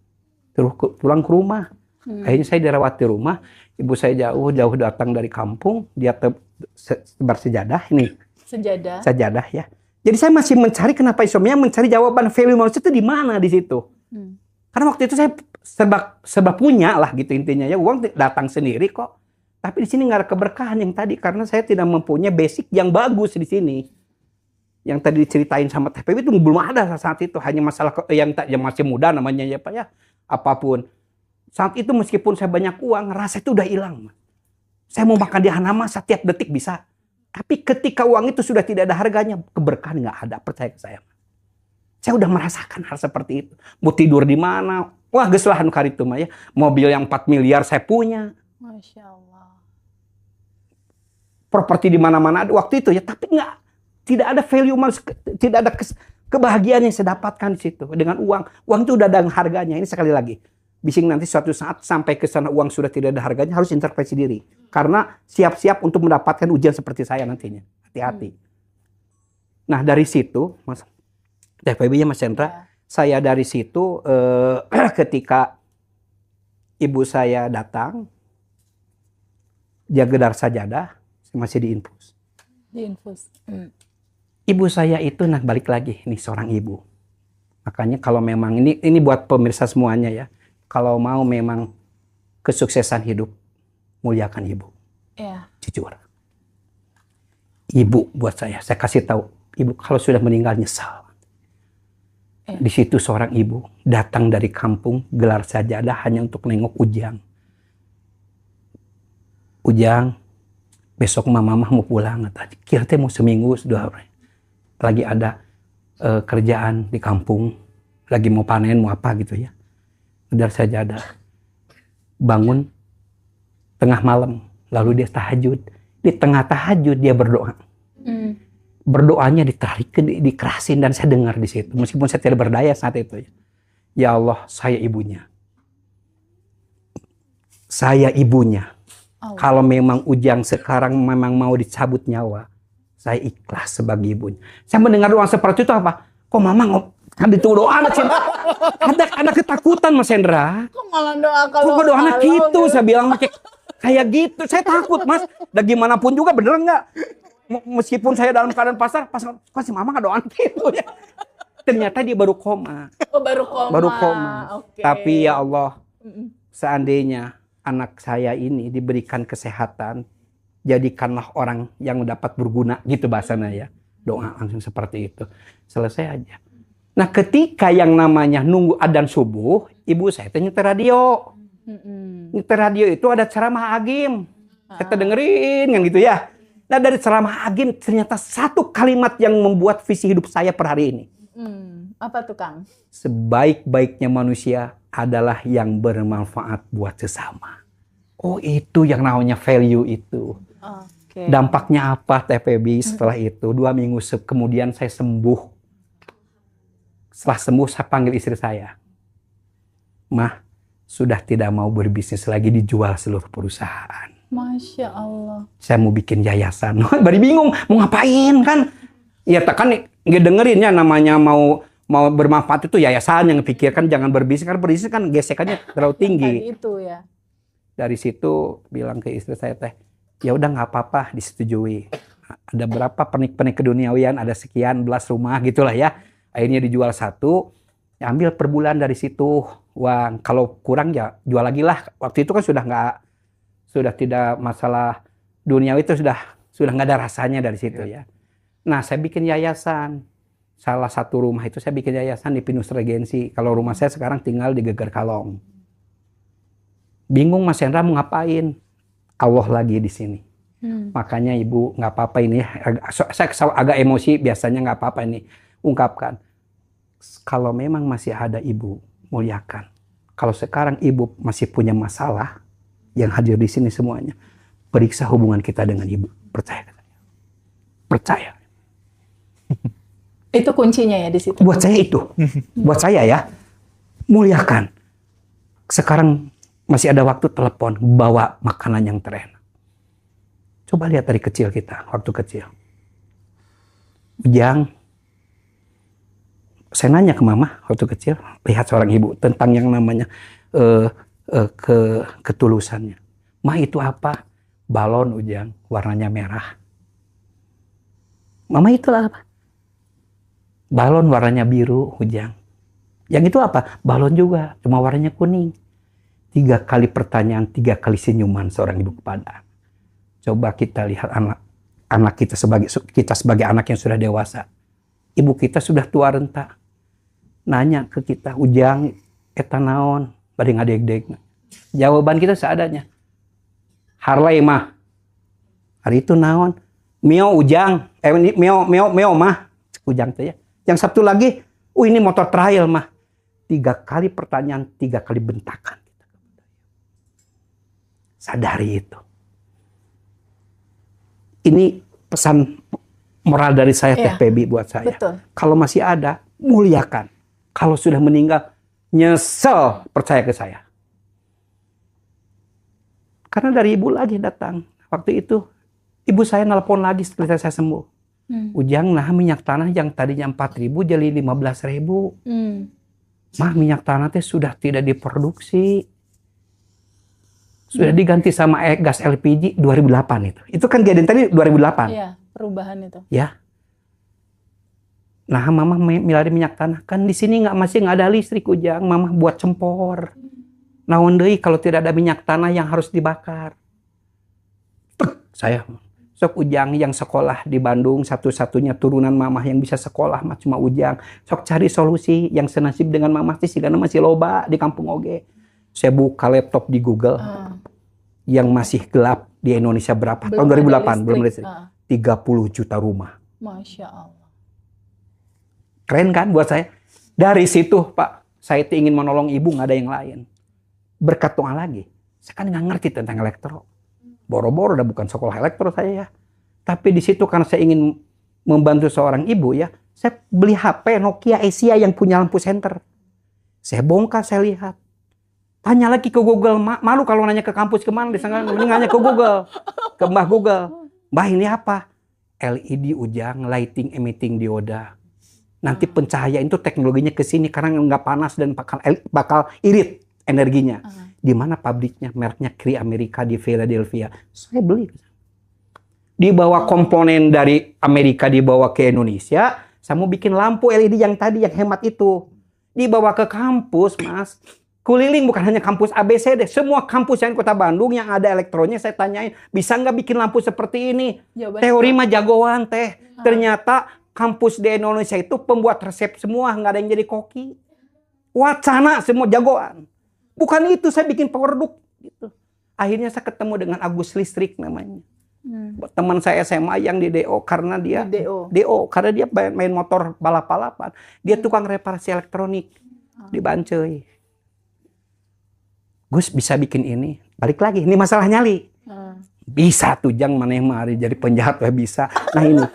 Terus pulang ke rumah. Akhirnya saya dirawat di rumah. Ibu saya jauh datang dari kampung. Dia tebar sejadah ini. Sejadah ya. Jadi saya masih mencari kenapa insomnia, mencari jawaban value manusia itu di mana di situ. Karena waktu itu saya serba punya lah gitu intinya ya, uang datang sendiri kok. Tapi di sini nggak ada keberkahan yang tadi karena saya tidak mempunyai basic yang bagus di sini. Yang tadi diceritain sama TPB itu belum ada saat itu, hanya masalah yang masih muda namanya ya Pak ya. Apapun. Saat itu meskipun saya banyak uang, rasa itu udah hilang. Saya mau makan di Hanama setiap detik bisa. Tapi ketika uang itu sudah tidak ada harganya, keberkahan nggak ada, percaya ke saya. Saya udah merasakan hal seperti itu. Mau tidur di mana? Wah, geus lah anu karitu mah ya. Mobil yang 4 miliar saya punya. Masya Allah. Properti di mana-mana ada waktu itu ya, tapi tidak ada value, tidak ada kebahagiaan yang saya dapatkan di situ dengan uang. Uang itu udah ada harganya. Ini sekali lagi, bising nanti suatu saat sampai ke sana uang sudah tidak ada harganya, harus introspeksi diri. Karena siap-siap untuk mendapatkan ujian seperti saya nantinya. Hati-hati. Nah dari situ, Mas TPB-nya Mas Chandra, saya dari situ ketika ibu saya datang, dia gedar sajadah, saya masih diinfus. Diinfus. Ibu saya itu balik lagi nih seorang ibu. Makanya kalau memang ini buat pemirsa semuanya ya. Kalau mau memang kesuksesan hidup, muliakan ibu. Iya. Jujur. Ibu buat saya kasih tahu, ibu kalau sudah meninggal nyesal. Iya. Di situ seorang ibu datang dari kampung, gelar sajadah hanya untuk nengok Ujang. Ujang, besok mama mau pulang. Kira mau seminggu sudah. Lagi ada kerjaan di kampung, lagi mau panen, mau apa gitu ya. Udah sajadah. Bangun tengah malam, lalu dia tahajud. Di tengah tahajud dia berdoa. Berdoanya dikerasin dan saya dengar di situ. Meskipun saya tidak berdaya saat itu ya. Ya Allah, saya ibunya. Saya ibunya. Allah. Kalau memang Ujang sekarang memang mau dicabut nyawa, saya ikhlas sebagai ibunya. Saya mendengar doa seperti itu apa? Kok mama kan itu doa Mas Hendra? Ada ketakutan Mas Hendra. Kok malah doa kalau Kok doa anak gitu? Saya bilang kayak gitu. Saya takut Mas. Dan gimana pun juga bener nggak? Meskipun saya dalam keadaan pasar, kok si mama nggak doa gitu ya? Ternyata dia baru koma. Oh, baru koma. Baru koma. Okay. Tapi ya Allah, seandainya anak saya ini diberikan kesehatan, jadikanlah orang yang dapat berguna, gitu bahasanya ya. Doa langsung seperti itu. Selesai aja. Nah ketika yang namanya nunggu adzan subuh, ibu saya nyetir radio. Nyetir radio itu ada ceramah Agim. Kita dengerin kan gitu ya. Nah dari ceramah Agim ternyata satu kalimat yang membuat visi hidup saya per hari ini. Apa tuh Kang? Sebaik-baiknya manusia adalah yang bermanfaat buat sesama. Oh itu yang namanya value itu. Okay. Dampaknya apa TPB setelah itu? 2 minggu kemudian saya sembuh. Setelah sembuh saya panggil istri saya. Mah, sudah tidak mau berbisnis lagi, dijual seluruh perusahaan. Masya Allah. Saya mau bikin yayasan. Baru bingung mau ngapain kan? Ya kan nggak dengerinnya namanya mau bermanfaat itu yayasan yang pikirkan jangan berbisnis. Karena berbisnis kan gesekannya terlalu tinggi. Tadi itu ya. Dari situ bilang ke istri saya ya udah nggak apa-apa, disetujui. Ada berapa pernik-pernik keduniawian, ada sekian belas rumah gitulah ya. Akhirnya dijual 1, ya ambil per bulan dari situ uang. Kalau kurang ya jual lagi lah. Waktu itu kan sudah tidak masalah duniawi itu sudah nggak ada rasanya dari situ ya. Nah saya bikin yayasan. Salah satu rumah itu saya bikin yayasan di Pinus Regensi. Kalau rumah saya sekarang tinggal di Geger Kalong. Bingung Mas Hendra mau ngapain? Allah lagi di sini. Makanya ibu nggak apa-apa ini. Saya agak emosi biasanya nggak apa-apa ini. Ungkapkan. Kalau memang masih ada ibu, muliakan. Kalau sekarang ibu masih punya masalah, yang hadir di sini semuanya, periksa hubungan kita dengan ibu. Percaya. Percaya. Itu kuncinya ya di situ. Buat saya itu. Buat saya ya. Muliakan. Sekarang masih ada waktu telepon, bawa makanan yang terenak. Coba lihat dari kecil kita, waktu kecil. Ujang, saya nanya ke mama waktu kecil, lihat seorang ibu tentang yang namanya ketulusannya. Ma itu apa? Balon Ujang, warnanya merah. Mama itulah apa? Balon warnanya biru Ujang. Yang itu apa? Balon juga, cuma warnanya kuning. 3 kali pertanyaan, 3 kali senyuman seorang ibu kepada anak. Coba kita lihat anak kita sebagai anak yang sudah dewasa. Ibu kita sudah tua renta. Nanya ke kita, Ujang, eta naon? Bade ngadeg-deg. Jawaban kita seadanya. Harley mah. Hari itu naon? Mio Ujang. Mio mah. Ujang tuh ya. Yang Sabtu lagi, Ini motor trial mah. 3 kali pertanyaan, 3 kali bentakan. Sadari itu. Ini pesan moral dari saya, Teh Pebi, buat saya. Betul. Kalau masih ada, muliakan. Kalau sudah meninggal, nyesel, percaya ke saya. Karena dari ibu lagi datang. Waktu itu, ibu saya nelpon lagi setelah saya sembuh. Ujang, nah minyak tanah yang tadinya 4.000 jadi 15.000. Mah, minyak tanah teh sudah tidak diproduksi. Sudah diganti sama gas LPG 2008 itu. Itu kan kejadian tadi 2008. Iya, perubahan itu. Ya. Nah, mama milari minyak tanah. Kan di sini masih nggak ada listrik, Ujang. Mama buat cempor. Naon deui kalau tidak ada minyak tanah yang harus dibakar. Saya sok Ujang yang sekolah di Bandung, satu-satunya turunan mama yang bisa sekolah mah cuma Ujang. Sok cari solusi yang senasib dengan mama sih karena masih loba di kampung oge. Saya buka laptop di Google. Yang masih gelap di Indonesia berapa? Tahun 2008 belum listrik. 30 juta rumah. Masya Allah. Keren kan buat saya? Dari situ Pak, saya ingin menolong ibu, nggak ada yang lain. Berkat doa lagi. Saya kan nggak ngerti tentang elektro. Boro-boro udah bukan sekolah elektro saya ya. Tapi di situ karena saya ingin membantu seorang ibu ya, saya beli HP Nokia Asia yang punya lampu senter. Saya bongkar, saya lihat. Tanya lagi ke Google, malu kalau nanya ke kampus kemana, disangka nanya ke Google, ke Mbah Google. Mbah ini apa? LED Ujang, lighting emitting dioda. Nanti pencahayaan itu teknologinya ke sini karena nggak panas dan bakal irit energinya. Di mana pabriknya? Mereknya Cree Amerika di Philadelphia. Saya beli. Dibawa komponen dari Amerika dibawa ke Indonesia. Saya mau bikin lampu LED yang tadi yang hemat itu. Dibawa ke kampus, Mas. Keliling bukan hanya kampus ABCD, semua kampus yang di Kota Bandung yang ada elektronya saya tanyain, bisa nggak bikin lampu seperti ini? Teori mah jagoan teh. Ternyata kampus di Indonesia itu pembuat resep semua, nggak ada yang jadi koki. Wacana semua jagoan. Bukan itu saya bikin produk gitu. Akhirnya saya ketemu dengan Agus Listrik namanya. Teman saya SMA yang di DO karena dia DO karena dia main motor balap-balapan. Dia tukang reparasi elektronik di Banceuy. Gus bisa bikin ini, balik lagi, ini masalah nyali. Bisa tuh Jang maneh mari jadi penjahat ya bisa. Nah ini.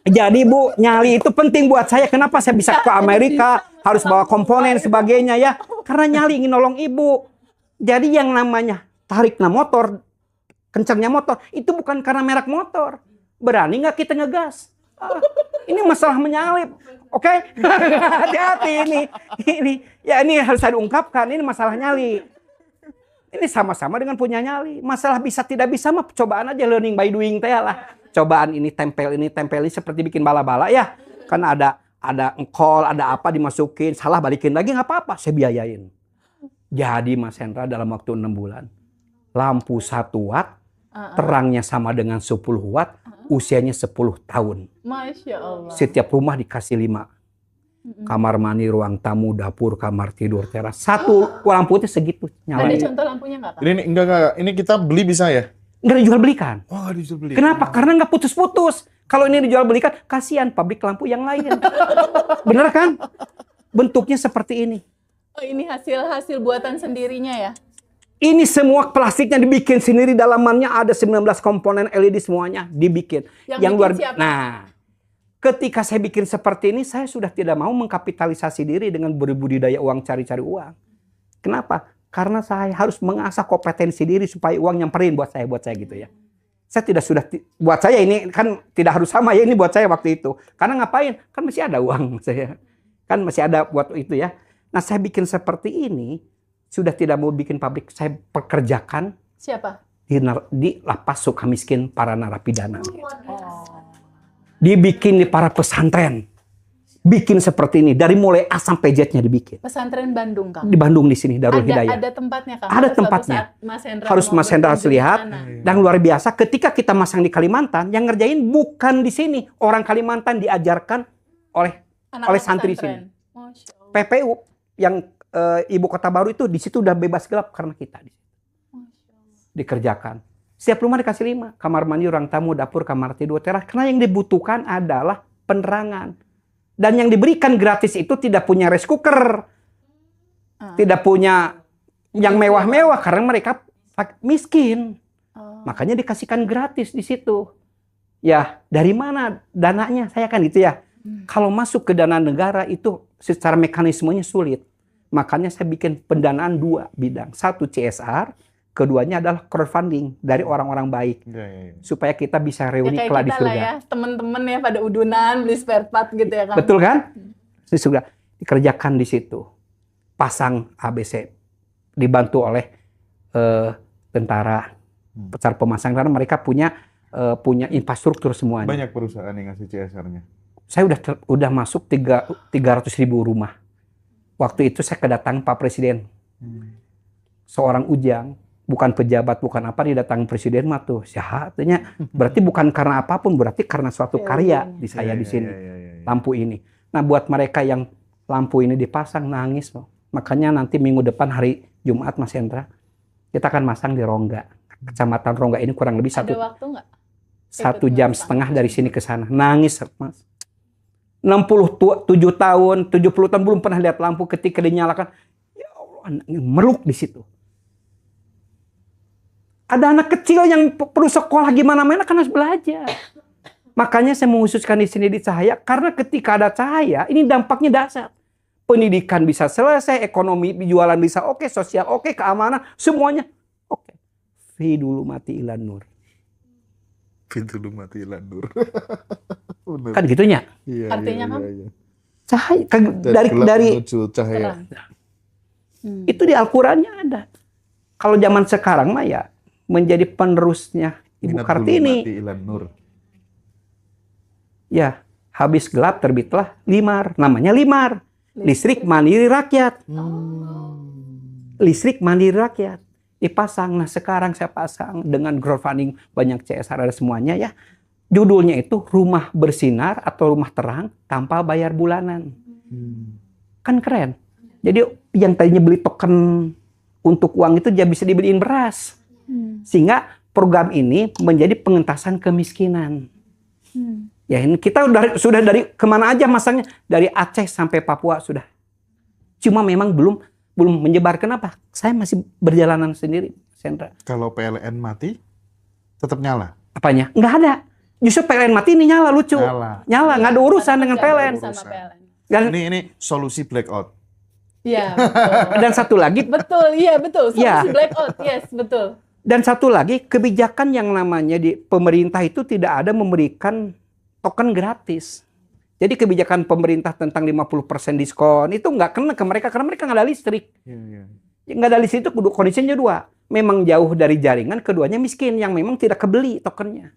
Jadi Bu, nyali itu penting buat saya. Kenapa saya bisa ke Amerika, harus bawa komponen sebagainya ya? Karena nyali ingin nolong ibu. Jadi yang namanya tariknya motor, kencangnya motor, itu bukan karena merek motor. Berani nggak kita ngegas? Ini masalah menyalip. Oke? Hati-hati ini. Ya ini harus saya ungkapkan. Ini masalah nyali. Ini sama-sama dengan punya nyali. Masalah bisa tidak bisa mah cobaan aja, learning by doing teh lah. Cobaan ini tempel ini seperti bikin bala-bala ya. Kan ada engkol, ada apa dimasukin, salah balikin lagi nggak apa-apa, saya biayain. Jadi Mas Hendra dalam waktu 6 bulan. Lampu 1 watt, terangnya sama dengan 10 watt, usianya 10 tahun. Masya Allah. Setiap rumah dikasih 5. Kamar mandi, ruang tamu, dapur, kamar tidur, teras. 1 lampu itu segitu nyalain. Ada contoh lampunya nggak Kak? Ini enggak. Ini kita beli bisa ya? Nggak dijual belikan. Oh, nggak dijual belikan. Kenapa? Karena nggak putus-putus. Kalau ini dijual belikan, kasihan pabrik lampu yang lain. Bener kan? Bentuknya seperti ini. Oh, ini hasil buatan sendirinya ya? Ini semua plastiknya dibikin sendiri, dalamannya ada 19 komponen LED semuanya dibikin. Yang luar siapa? Nah, ketika saya bikin seperti ini, saya sudah tidak mau mengkapitalisasi diri dengan berbudidaya uang, cari-cari uang. Kenapa? Karena saya harus mengasah kompetensi diri supaya uang nyamperin buat saya gitu ya. Saya buat saya ini kan tidak harus sama ya, ini buat saya waktu itu. Karena ngapain? Kan masih ada uang saya. Kan masih ada buat itu ya. Nah, saya bikin seperti ini, sudah tidak mau bikin pabrik, saya pekerjakan. Siapa? Di lapas sukamiskin para narapidana. Dibikin di para pesantren. Bikin seperti ini. Dari mulai A sampai Z-nya dibikin. Pesantren Bandung, Kang? Di Bandung di sini, Darul Hidayah. Ada tempatnya, Kang? Ada tempatnya. Mas Hendra harus lihat. Dan luar biasa, ketika kita masang di Kalimantan, yang ngerjain bukan di sini. Orang Kalimantan diajarkan oleh santri sini. PPU yang Ibu Kota Baru itu di situ udah bebas gelap karena kita dikerjakan. Setiap rumah dikasih 5, kamar mandi, ruang tamu, dapur, kamar tidur, teras. Karena yang dibutuhkan adalah penerangan. Dan yang diberikan gratis itu tidak punya rice cooker. Tidak punya yang mewah-mewah karena mereka miskin. Makanya dikasihkan gratis di situ. Ya, dari mana dananya? Saya kan gitu ya. Kalau masuk ke dana negara itu secara mekanismenya sulit. Makanya saya bikin pendanaan 2 bidang. 1 CSR, keduanya adalah crowdfunding dari orang-orang baik. Supaya kita bisa reuni kelak di surga. Ya, teman-teman ya pada udunan beli spare part gitu ya kan. Betul kan? Di surga dikerjakan di situ. Pasang ABC dibantu oleh tentara. Cara pemasang karena mereka punya infrastruktur semuanya. Banyak perusahaan yang ngasih CSR-nya. Saya udah masuk 300.000 rumah. Waktu itu saya kedatangan Pak Presiden. Seorang ujang, bukan pejabat, bukan apa, didatangi Presiden mah tuh. Artinya berarti bukan karena apapun, berarti karena suatu karya di saya di sini. Lampu ini. Nah, buat mereka yang lampu ini dipasang nangis loh. Makanya nanti minggu depan hari Jumat Mas Hendra, kita akan masang di Rongga. Kecamatan Rongga ini kurang lebih Ada waktu nggak? 1 jam setengah dari sini ke sana. Nangis, Mas. 67 tahun, 70 tahun belum pernah lihat lampu, ketika dinyalakan, ya Allah, meluk di situ. Ada anak kecil yang perlu sekolah gimana mana kan harus belajar. Makanya saya mengkhususkan di sini di cahaya, karena ketika ada cahaya, ini dampaknya dahsyat. Pendidikan bisa selesai, ekonomi jualan bisa oke, sosial oke, keamanan, semuanya oke. Fi dulu mati ilan nur. Pintu lu mati landur. Kan gitunya. Iya, Artinya kan? Cahaya dari cahaya. itu di Al-Qur'annya ada. Kalau zaman sekarang mah ya menjadi penerusnya Ibu Kartini. Mati ilan nur. Ya, habis gelap terbitlah limar, namanya limar. Listrik mandiri rakyat. Listrik mandiri rakyat. Dipasang. Nah, sekarang saya pasang dengan crowdfunding, banyak CSR ada semuanya ya. Judulnya itu rumah bersinar atau rumah terang tanpa bayar bulanan. Kan keren. Jadi yang tadinya beli token untuk uang itu dia bisa dibeliin beras. Sehingga program ini menjadi pengentasan kemiskinan. Ya, ini kita sudah dari kemana aja masangnya, dari Aceh sampai Papua sudah. Cuma memang belum menyebar. Kenapa? Saya masih berjalanan sendiri, Sandra. Kalau PLN mati, tetap nyala? Apanya? Nggak ada. Justru PLN mati ini nyala, lucu. Nyala, nggak ada urusan dengan PLN. Dan ini solusi blackout. Iya, betul. Dan satu lagi. Betul, iya betul. Solusi blackout, yes, betul. Dan satu lagi, kebijakan yang namanya di pemerintah itu tidak ada memberikan token gratis. Jadi kebijakan pemerintah tentang 50% diskon itu nggak kena ke mereka karena mereka nggak ada listrik. Nggak ada listrik itu kondisinya 2. Memang jauh dari jaringan, keduanya miskin yang memang tidak kebeli tokennya.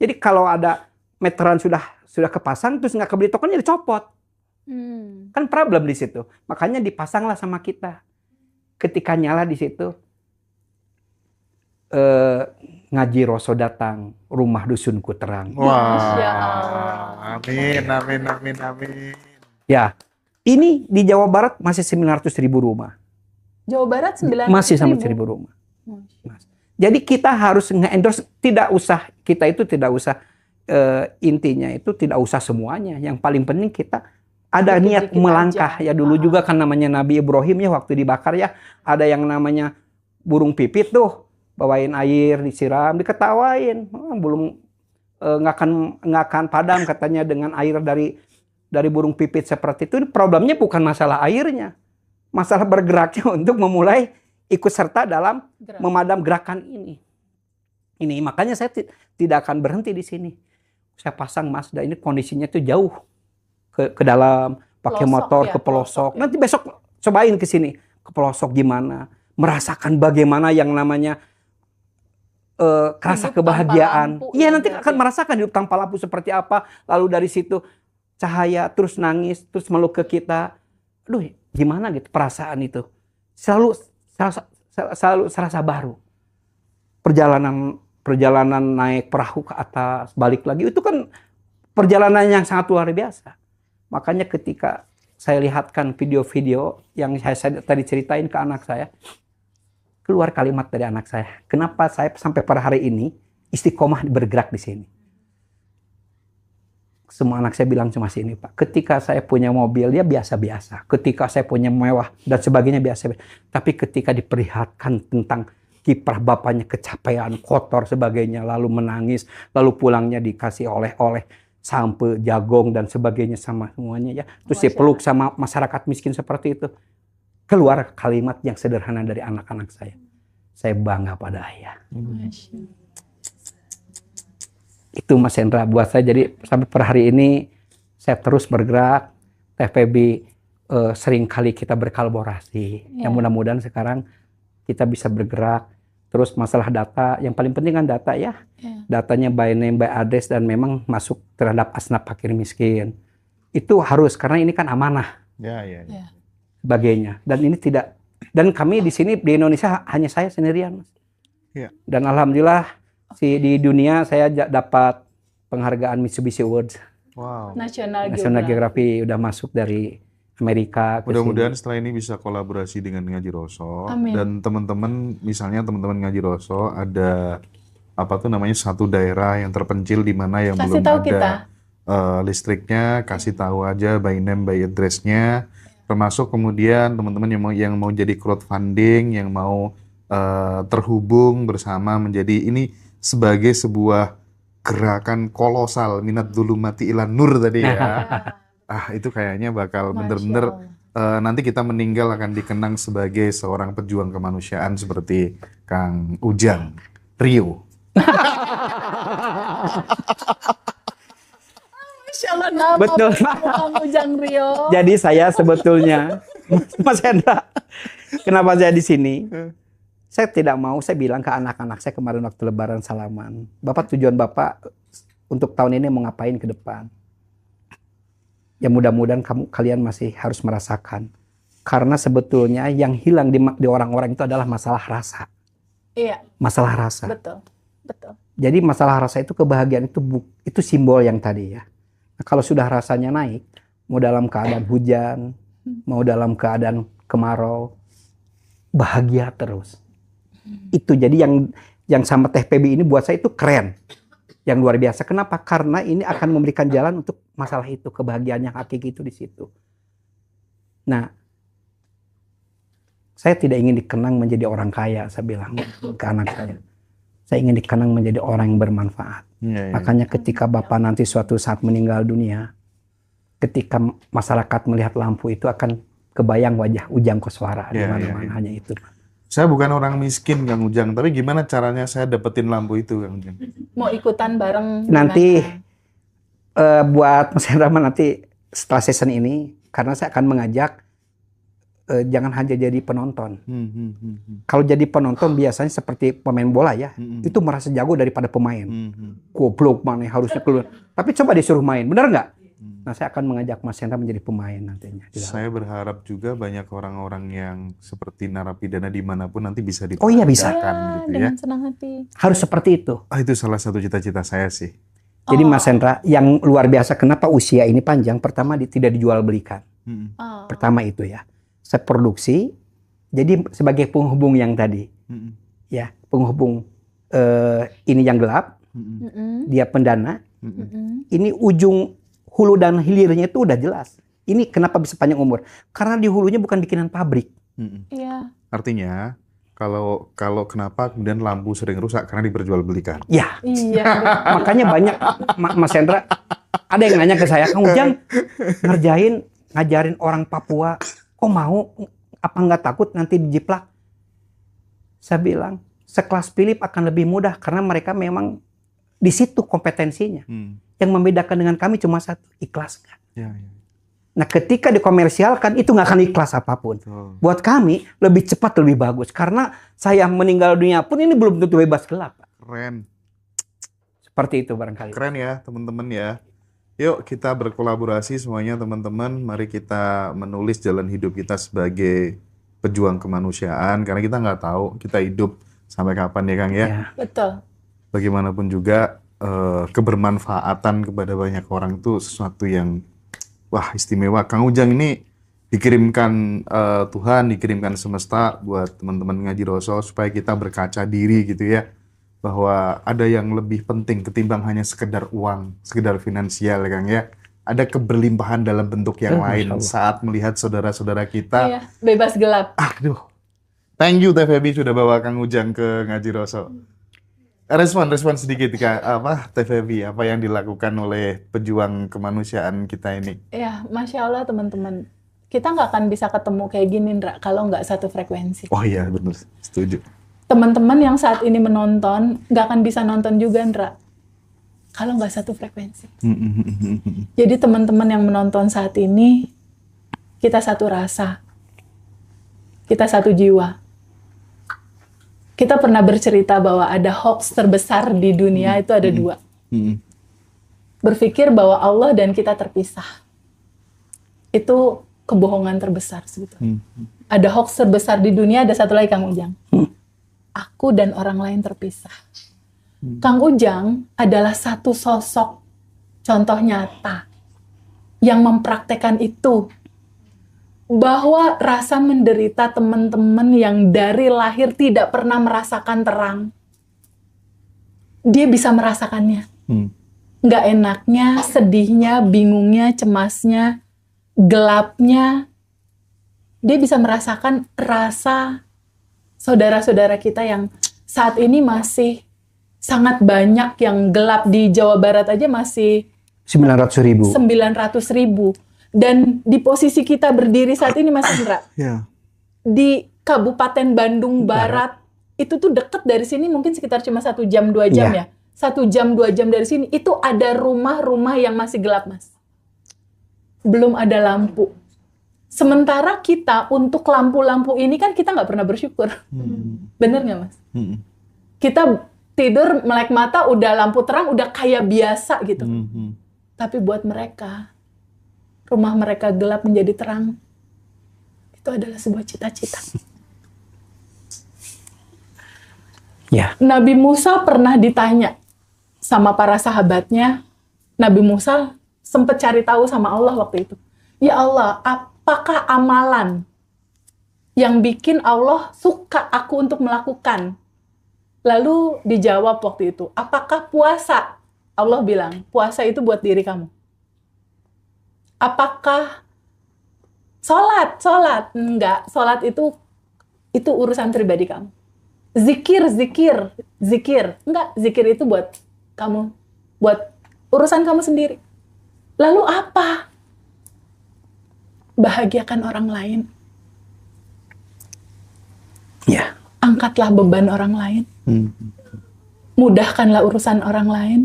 Jadi kalau ada meteran sudah kepasang terus nggak kebeli tokennya dicopot. Kan problem di situ. Makanya dipasanglah sama kita. Ketika nyala di situ, ngaji Roso datang, rumah dusunku terang. Wah, amin. Ya, ini di Jawa Barat masih 900.000 rumah. Jawa Barat 900.000? Masih 900.000 rumah. Jadi kita harus nge-endorse, tidak usah intinya itu tidak usah semuanya. Yang paling penting kita ada niat melangkah aja. Ya dulu juga kan namanya Nabi Ibrahim ya waktu dibakar ya, ada yang namanya burung pipit tuh. Bawain air, disiram, diketawain. Belum nggak akan padam katanya dengan air dari burung pipit seperti itu. Problemnya bukan masalah airnya. Masalah bergeraknya untuk memulai ikut serta dalam memadam gerakan ini. Makanya saya tidak akan berhenti di sini. Saya pasang Mazda ini kondisinya tuh jauh ke dalam, pakai motor ke pelosok. Nanti besok cobain ke sini, ke pelosok gimana, merasakan bagaimana yang namanya rasa kebahagiaan. Iya, nanti akan merasakan hidup tanpa lampu seperti apa. Lalu dari situ cahaya terus nangis, terus meluk ke kita. Aduh, gimana gitu perasaan itu. Selalu serasa baru. Perjalanan naik perahu ke atas, balik lagi itu kan perjalanan yang sangat luar biasa. Makanya ketika saya lihatkan video-video yang saya tadi ceritain ke anak saya, keluar kalimat dari anak saya. Kenapa saya sampai pada hari ini istiqomah bergerak di sini? semua anak saya bilang cuma sini, Pak. Ketika saya punya mobil, dia biasa-biasa. Ketika saya punya mewah dan sebagainya biasa. Tapi ketika diperlihatkan tentang kiprah bapaknya kecapean, kotor sebagainya, lalu menangis, lalu pulangnya dikasih oleh-oleh, sampe, jagong dan sebagainya sama semuanya ya. Terus dipeluk sama masyarakat miskin seperti itu. Keluar kalimat yang sederhana dari anak-anak saya. Saya bangga pada ayah. Itu Mas Hendra buat saya. Jadi sampai per hari ini saya terus bergerak. TFPB sering kali kita berkolaborasi. Yang mudah-mudahan sekarang kita bisa bergerak. Terus masalah data, yang paling penting kan data ya. Datanya by name, by address, dan memang masuk terhadap asnaf fakir miskin. Itu harus, karena ini kan amanah. Sebagainya. Dan ini tidak, dan kami di sini di Indonesia hanya saya sendirian, Mas. Dan alhamdulillah di dunia saya dapat penghargaan Mitsubishi Awards. National Geography udah masuk dari Amerika. Mudah-mudahan setelah ini bisa kolaborasi dengan Ngaji Roso. Dan teman-teman, misalnya teman-teman Ngaji Roso ada satu daerah yang terpencil di mana yang belum ada listriknya, kasih tahu aja by name by address-nya. Termasuk kemudian teman-teman yang mau jadi crowdfunding, yang mau terhubung bersama menjadi ini sebagai sebuah gerakan kolosal minat dzulumati ilan nur tadi ya. Itu kayaknya bakal bener-bener nanti kita meninggal akan dikenang sebagai seorang pejuang kemanusiaan seperti Kang Ujang Rio. Masya Allah, nama betul Kang Ujang Rio. Jadi saya sebetulnya, Mas Hendra, kenapa saya di sini? Saya tidak mau, saya bilang ke anak-anak saya kemarin waktu Lebaran salaman, Bapak, tujuan Bapak untuk tahun ini mau ngapain ke depan? Ya mudah-mudahan kalian masih harus merasakan. Karena sebetulnya yang hilang di orang-orang itu adalah masalah rasa. Iya. Masalah rasa. Betul. Jadi masalah rasa itu, kebahagiaan itu simbol yang tadi ya. Nah, kalau sudah rasanya naik, mau dalam keadaan hujan, mau dalam keadaan kemarau, bahagia terus. Itu jadi yang sama TFPB ini buat saya itu keren. Yang luar biasa. Kenapa? Karena ini akan memberikan jalan untuk masalah itu, kebahagiaan yang hakiki itu di situ. Nah, saya tidak ingin dikenang menjadi orang kaya, saya bilang ke anak saya. Saya ingin dikenang menjadi orang yang bermanfaat. Makanya ketika Bapak nanti suatu saat meninggal dunia, ketika masyarakat melihat lampu itu akan kebayang wajah Ujang Koswara di mana-mana, hanya itu. Saya bukan orang miskin, Kang Ujang, tapi gimana caranya saya dapetin lampu itu, Kang Ujang? Mau ikutan bareng? Nanti buat Mas Hendra nanti setelah season ini, karena saya akan mengajak jangan hanya jadi penonton. Kalau jadi penonton biasanya seperti pemain bola ya, itu merasa jago daripada pemain. Goblok mana harusnya keluar. Tapi coba disuruh main, benar nggak? Nah, saya akan mengajak Mas Hendra menjadi pemain nantinya. Saya berharap juga banyak orang-orang yang seperti narapidana dimanapun nanti bisa Oh iya bisa. Gitu dengan senang hati. Harus seperti itu. Itu salah satu cita-cita saya sih. Jadi Mas Hendra, yang luar biasa kenapa usia ini panjang? Pertama tidak dijual belikan. Pertama itu ya. Saya produksi, jadi sebagai penghubung yang tadi. Ya, penghubung ini yang gelap, dia pendana. Ini ujung hulu dan hilirnya itu udah jelas. Ini kenapa bisa panjang umur? Karena di hulunya bukan bikinan pabrik. Iya. Artinya kalau kenapa kemudian lampu sering rusak karena diperjualbelikan. Ya. Iya. Makanya banyak Mas Hendra ada yang nanya ke saya, Kang Ujang ngajarin orang Papua, kok mau? Apa nggak takut nanti dijiplak? Saya bilang sekelas Philip akan lebih mudah karena mereka memang di situ kompetensinya. Yang membedakan dengan kami cuma satu, ikhlas nggak? Nah, ketika dikomersialkan itu nggak akan ikhlas apapun. Buat kami lebih cepat lebih bagus karena saya meninggal dunia pun ini belum tentu bebas gelap. Keren. Seperti itu barangkali. Keren ya teman-teman ya. Yuk kita berkolaborasi semuanya teman-teman. Mari kita menulis jalan hidup kita sebagai pejuang kemanusiaan karena kita nggak tahu kita hidup sampai kapan ya Kang ya. Betul. Bagaimanapun juga kebermanfaatan kepada banyak orang itu sesuatu yang wah istimewa. Kang Ujang ini dikirimkan Tuhan, dikirimkan semesta buat teman-teman Ngaji Roso supaya kita berkaca diri gitu ya. bahwa ada yang lebih penting ketimbang hanya sekedar uang, sekedar finansial, Kang ya. Ada keberlimpahan dalam bentuk yang lain saat melihat saudara-saudara kita. Iya, bebas gelap. Aduh, thank you Teh Feby sudah bawa Kang Ujang ke Ngaji Roso. Respon sedikit Kak, Teh Feby, apa yang dilakukan oleh pejuang kemanusiaan kita ini? Ya, Masya Allah teman-teman. Kita nggak akan bisa ketemu kayak gini, Ndra, kalau nggak satu frekuensi. Oh iya, benar. Setuju. Teman-teman yang saat ini menonton, nggak akan bisa nonton juga, Ndra, kalau nggak satu frekuensi. Jadi teman-teman yang menonton saat ini, kita satu rasa. Kita satu jiwa. Kita pernah bercerita bahwa ada hoax terbesar di dunia itu ada dua. Berpikir bahwa Allah dan kita terpisah. Itu kebohongan terbesar sebetulnya. Ada hoax terbesar di dunia, ada satu lagi Kang Ujang. Aku dan orang lain terpisah. Kang Ujang adalah satu sosok contoh nyata yang mempraktekkan itu. Bahwa rasa menderita teman-teman yang dari lahir tidak pernah merasakan terang, dia bisa merasakannya. Nggak enaknya, sedihnya, bingungnya, cemasnya, gelapnya, dia bisa merasakan rasa saudara-saudara kita yang saat ini masih sangat banyak yang gelap. Di Jawa Barat aja masih 900.000. Dan di posisi kita berdiri saat ini Mas Indra, di Kabupaten Bandung Barat, itu tuh deket dari sini mungkin sekitar cuma 1 jam 2 jam ya. 1 jam 2 jam dari sini, itu ada rumah-rumah yang masih gelap Mas. Belum ada lampu. Sementara kita untuk lampu-lampu ini kan kita nggak pernah bersyukur. Bener nggak Mas? Kita tidur melek mata, udah lampu terang, udah kayak biasa gitu. Tapi buat mereka, rumah mereka gelap menjadi terang. Itu adalah sebuah cita-cita. Nabi Musa pernah ditanya sama para sahabatnya. Nabi Musa sempat cari tahu sama Allah waktu itu. Ya Allah, apakah amalan yang bikin Allah suka aku untuk melakukan? Lalu dijawab waktu itu, apakah puasa? Allah bilang, puasa itu buat diri kamu. Apakah sholat? Enggak, sholat itu urusan pribadi kamu. Zikir. Enggak, zikir itu buat kamu, buat urusan kamu sendiri. Lalu apa? Bahagiakan orang lain. Angkatlah beban orang lain. Mudahkanlah urusan orang lain.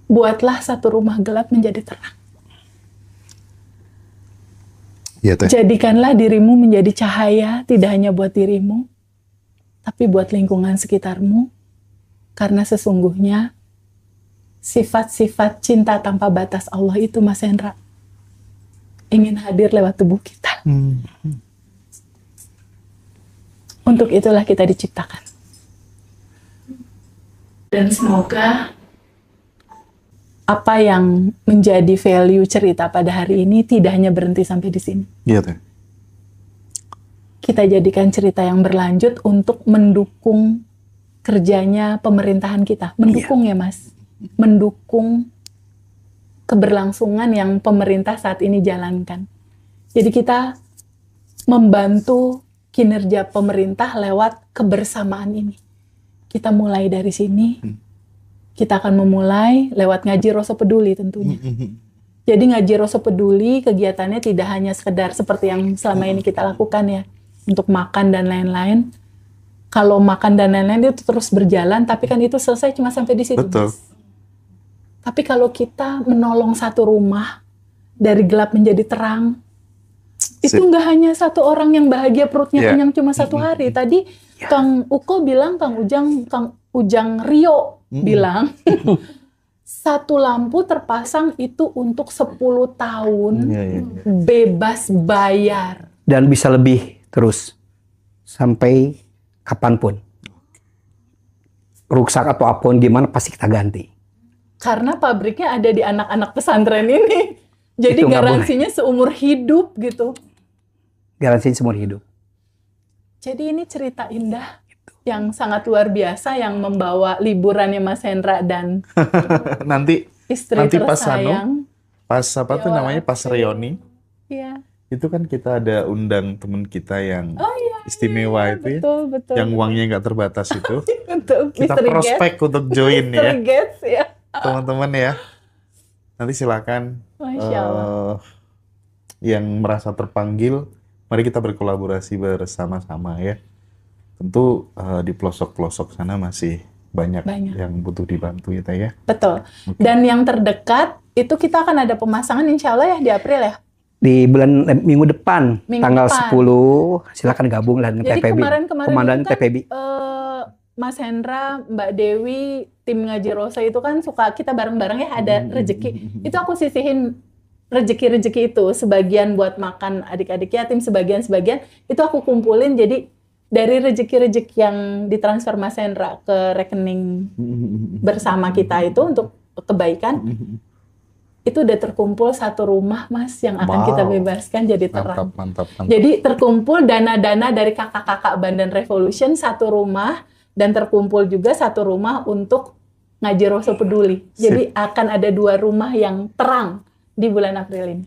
Buatlah satu rumah gelap menjadi terang. Jadikanlah dirimu menjadi cahaya, tidak hanya buat dirimu, tapi buat lingkungan sekitarmu. Karena sesungguhnya, sifat-sifat cinta tanpa batas Allah itu, Mas Hendra, ingin hadir lewat tubuh kita. Untuk itulah kita diciptakan. Dan semoga apa yang menjadi value cerita pada hari ini tidak hanya berhenti sampai di sini. Kita jadikan cerita yang berlanjut untuk mendukung kerjanya pemerintahan kita. Mendukung ya Mas. Mendukung keberlangsungan yang pemerintah saat ini jalankan. Jadi kita membantu kinerja pemerintah lewat kebersamaan ini. Kita mulai dari sini. Kita akan memulai lewat Ngaji Roso Peduli tentunya. Jadi Ngaji Roso Peduli kegiatannya tidak hanya sekedar seperti yang selama ini kita lakukan ya. Untuk makan dan lain-lain. Kalau makan dan lain-lain itu terus berjalan, tapi kan itu selesai cuma sampai di situ. Betul. Tapi kalau kita menolong satu rumah dari gelap menjadi terang, itu nggak hanya satu orang yang bahagia perutnya kenyang cuma satu hari. Tadi Kang Uko bilang, Kang Ujang Rio bilang, satu lampu terpasang itu untuk 10 tahun bebas bayar. Dan bisa lebih terus sampai kapanpun. Rusak atau apapun gimana pasti kita ganti. Karena pabriknya ada di anak-anak pesantren ini. Jadi itu garansinya seumur hidup gitu. Garansinya seumur hidup. Jadi ini cerita indah yang sangat luar biasa yang membawa liburannya Mas Hendra dan nanti istri tersayang. Pas apa tuh namanya, pas reuni. Iya. Itu kan kita ada undang temen kita yang istimewa itu betul. Yang uangnya nggak terbatas itu. Betul. Kita prospek untuk join ya. Gates, ya. Teman-teman ya. Nanti silakan Masya Allah. Yang merasa terpanggil, mari kita berkolaborasi bersama-sama ya. Tentu di pelosok-pelosok sana masih banyak yang butuh dibantu ya Teh ya. Betul. Okay. Dan yang terdekat itu kita akan ada pemasangan insya Allah ya di April ya. Di minggu depan tanggal 10 silakan gabung lah dengan TPB. Kemarin kan, TPB. Mas Hendra, Mbak Dewi, tim Ngaji Rosa itu kan suka kita bareng-bareng ya ada rezeki. Itu aku sisihin rezeki-rezeki itu, sebagian buat makan adik-adik yatim, sebagian itu aku kumpulin, jadi dari rezeki-rezeki yang ditransfer Mas Hendra ke rekening bersama kita itu untuk kebaikan, itu udah terkumpul satu rumah Mas yang akan kita bebaskan jadi terang. Mantap. Jadi terkumpul dana-dana dari kakak-kakak Bandan Revolution satu rumah, dan terkumpul juga satu rumah untuk Ngaji Roso Peduli. Jadi akan ada 2 rumah yang terang di bulan April ini.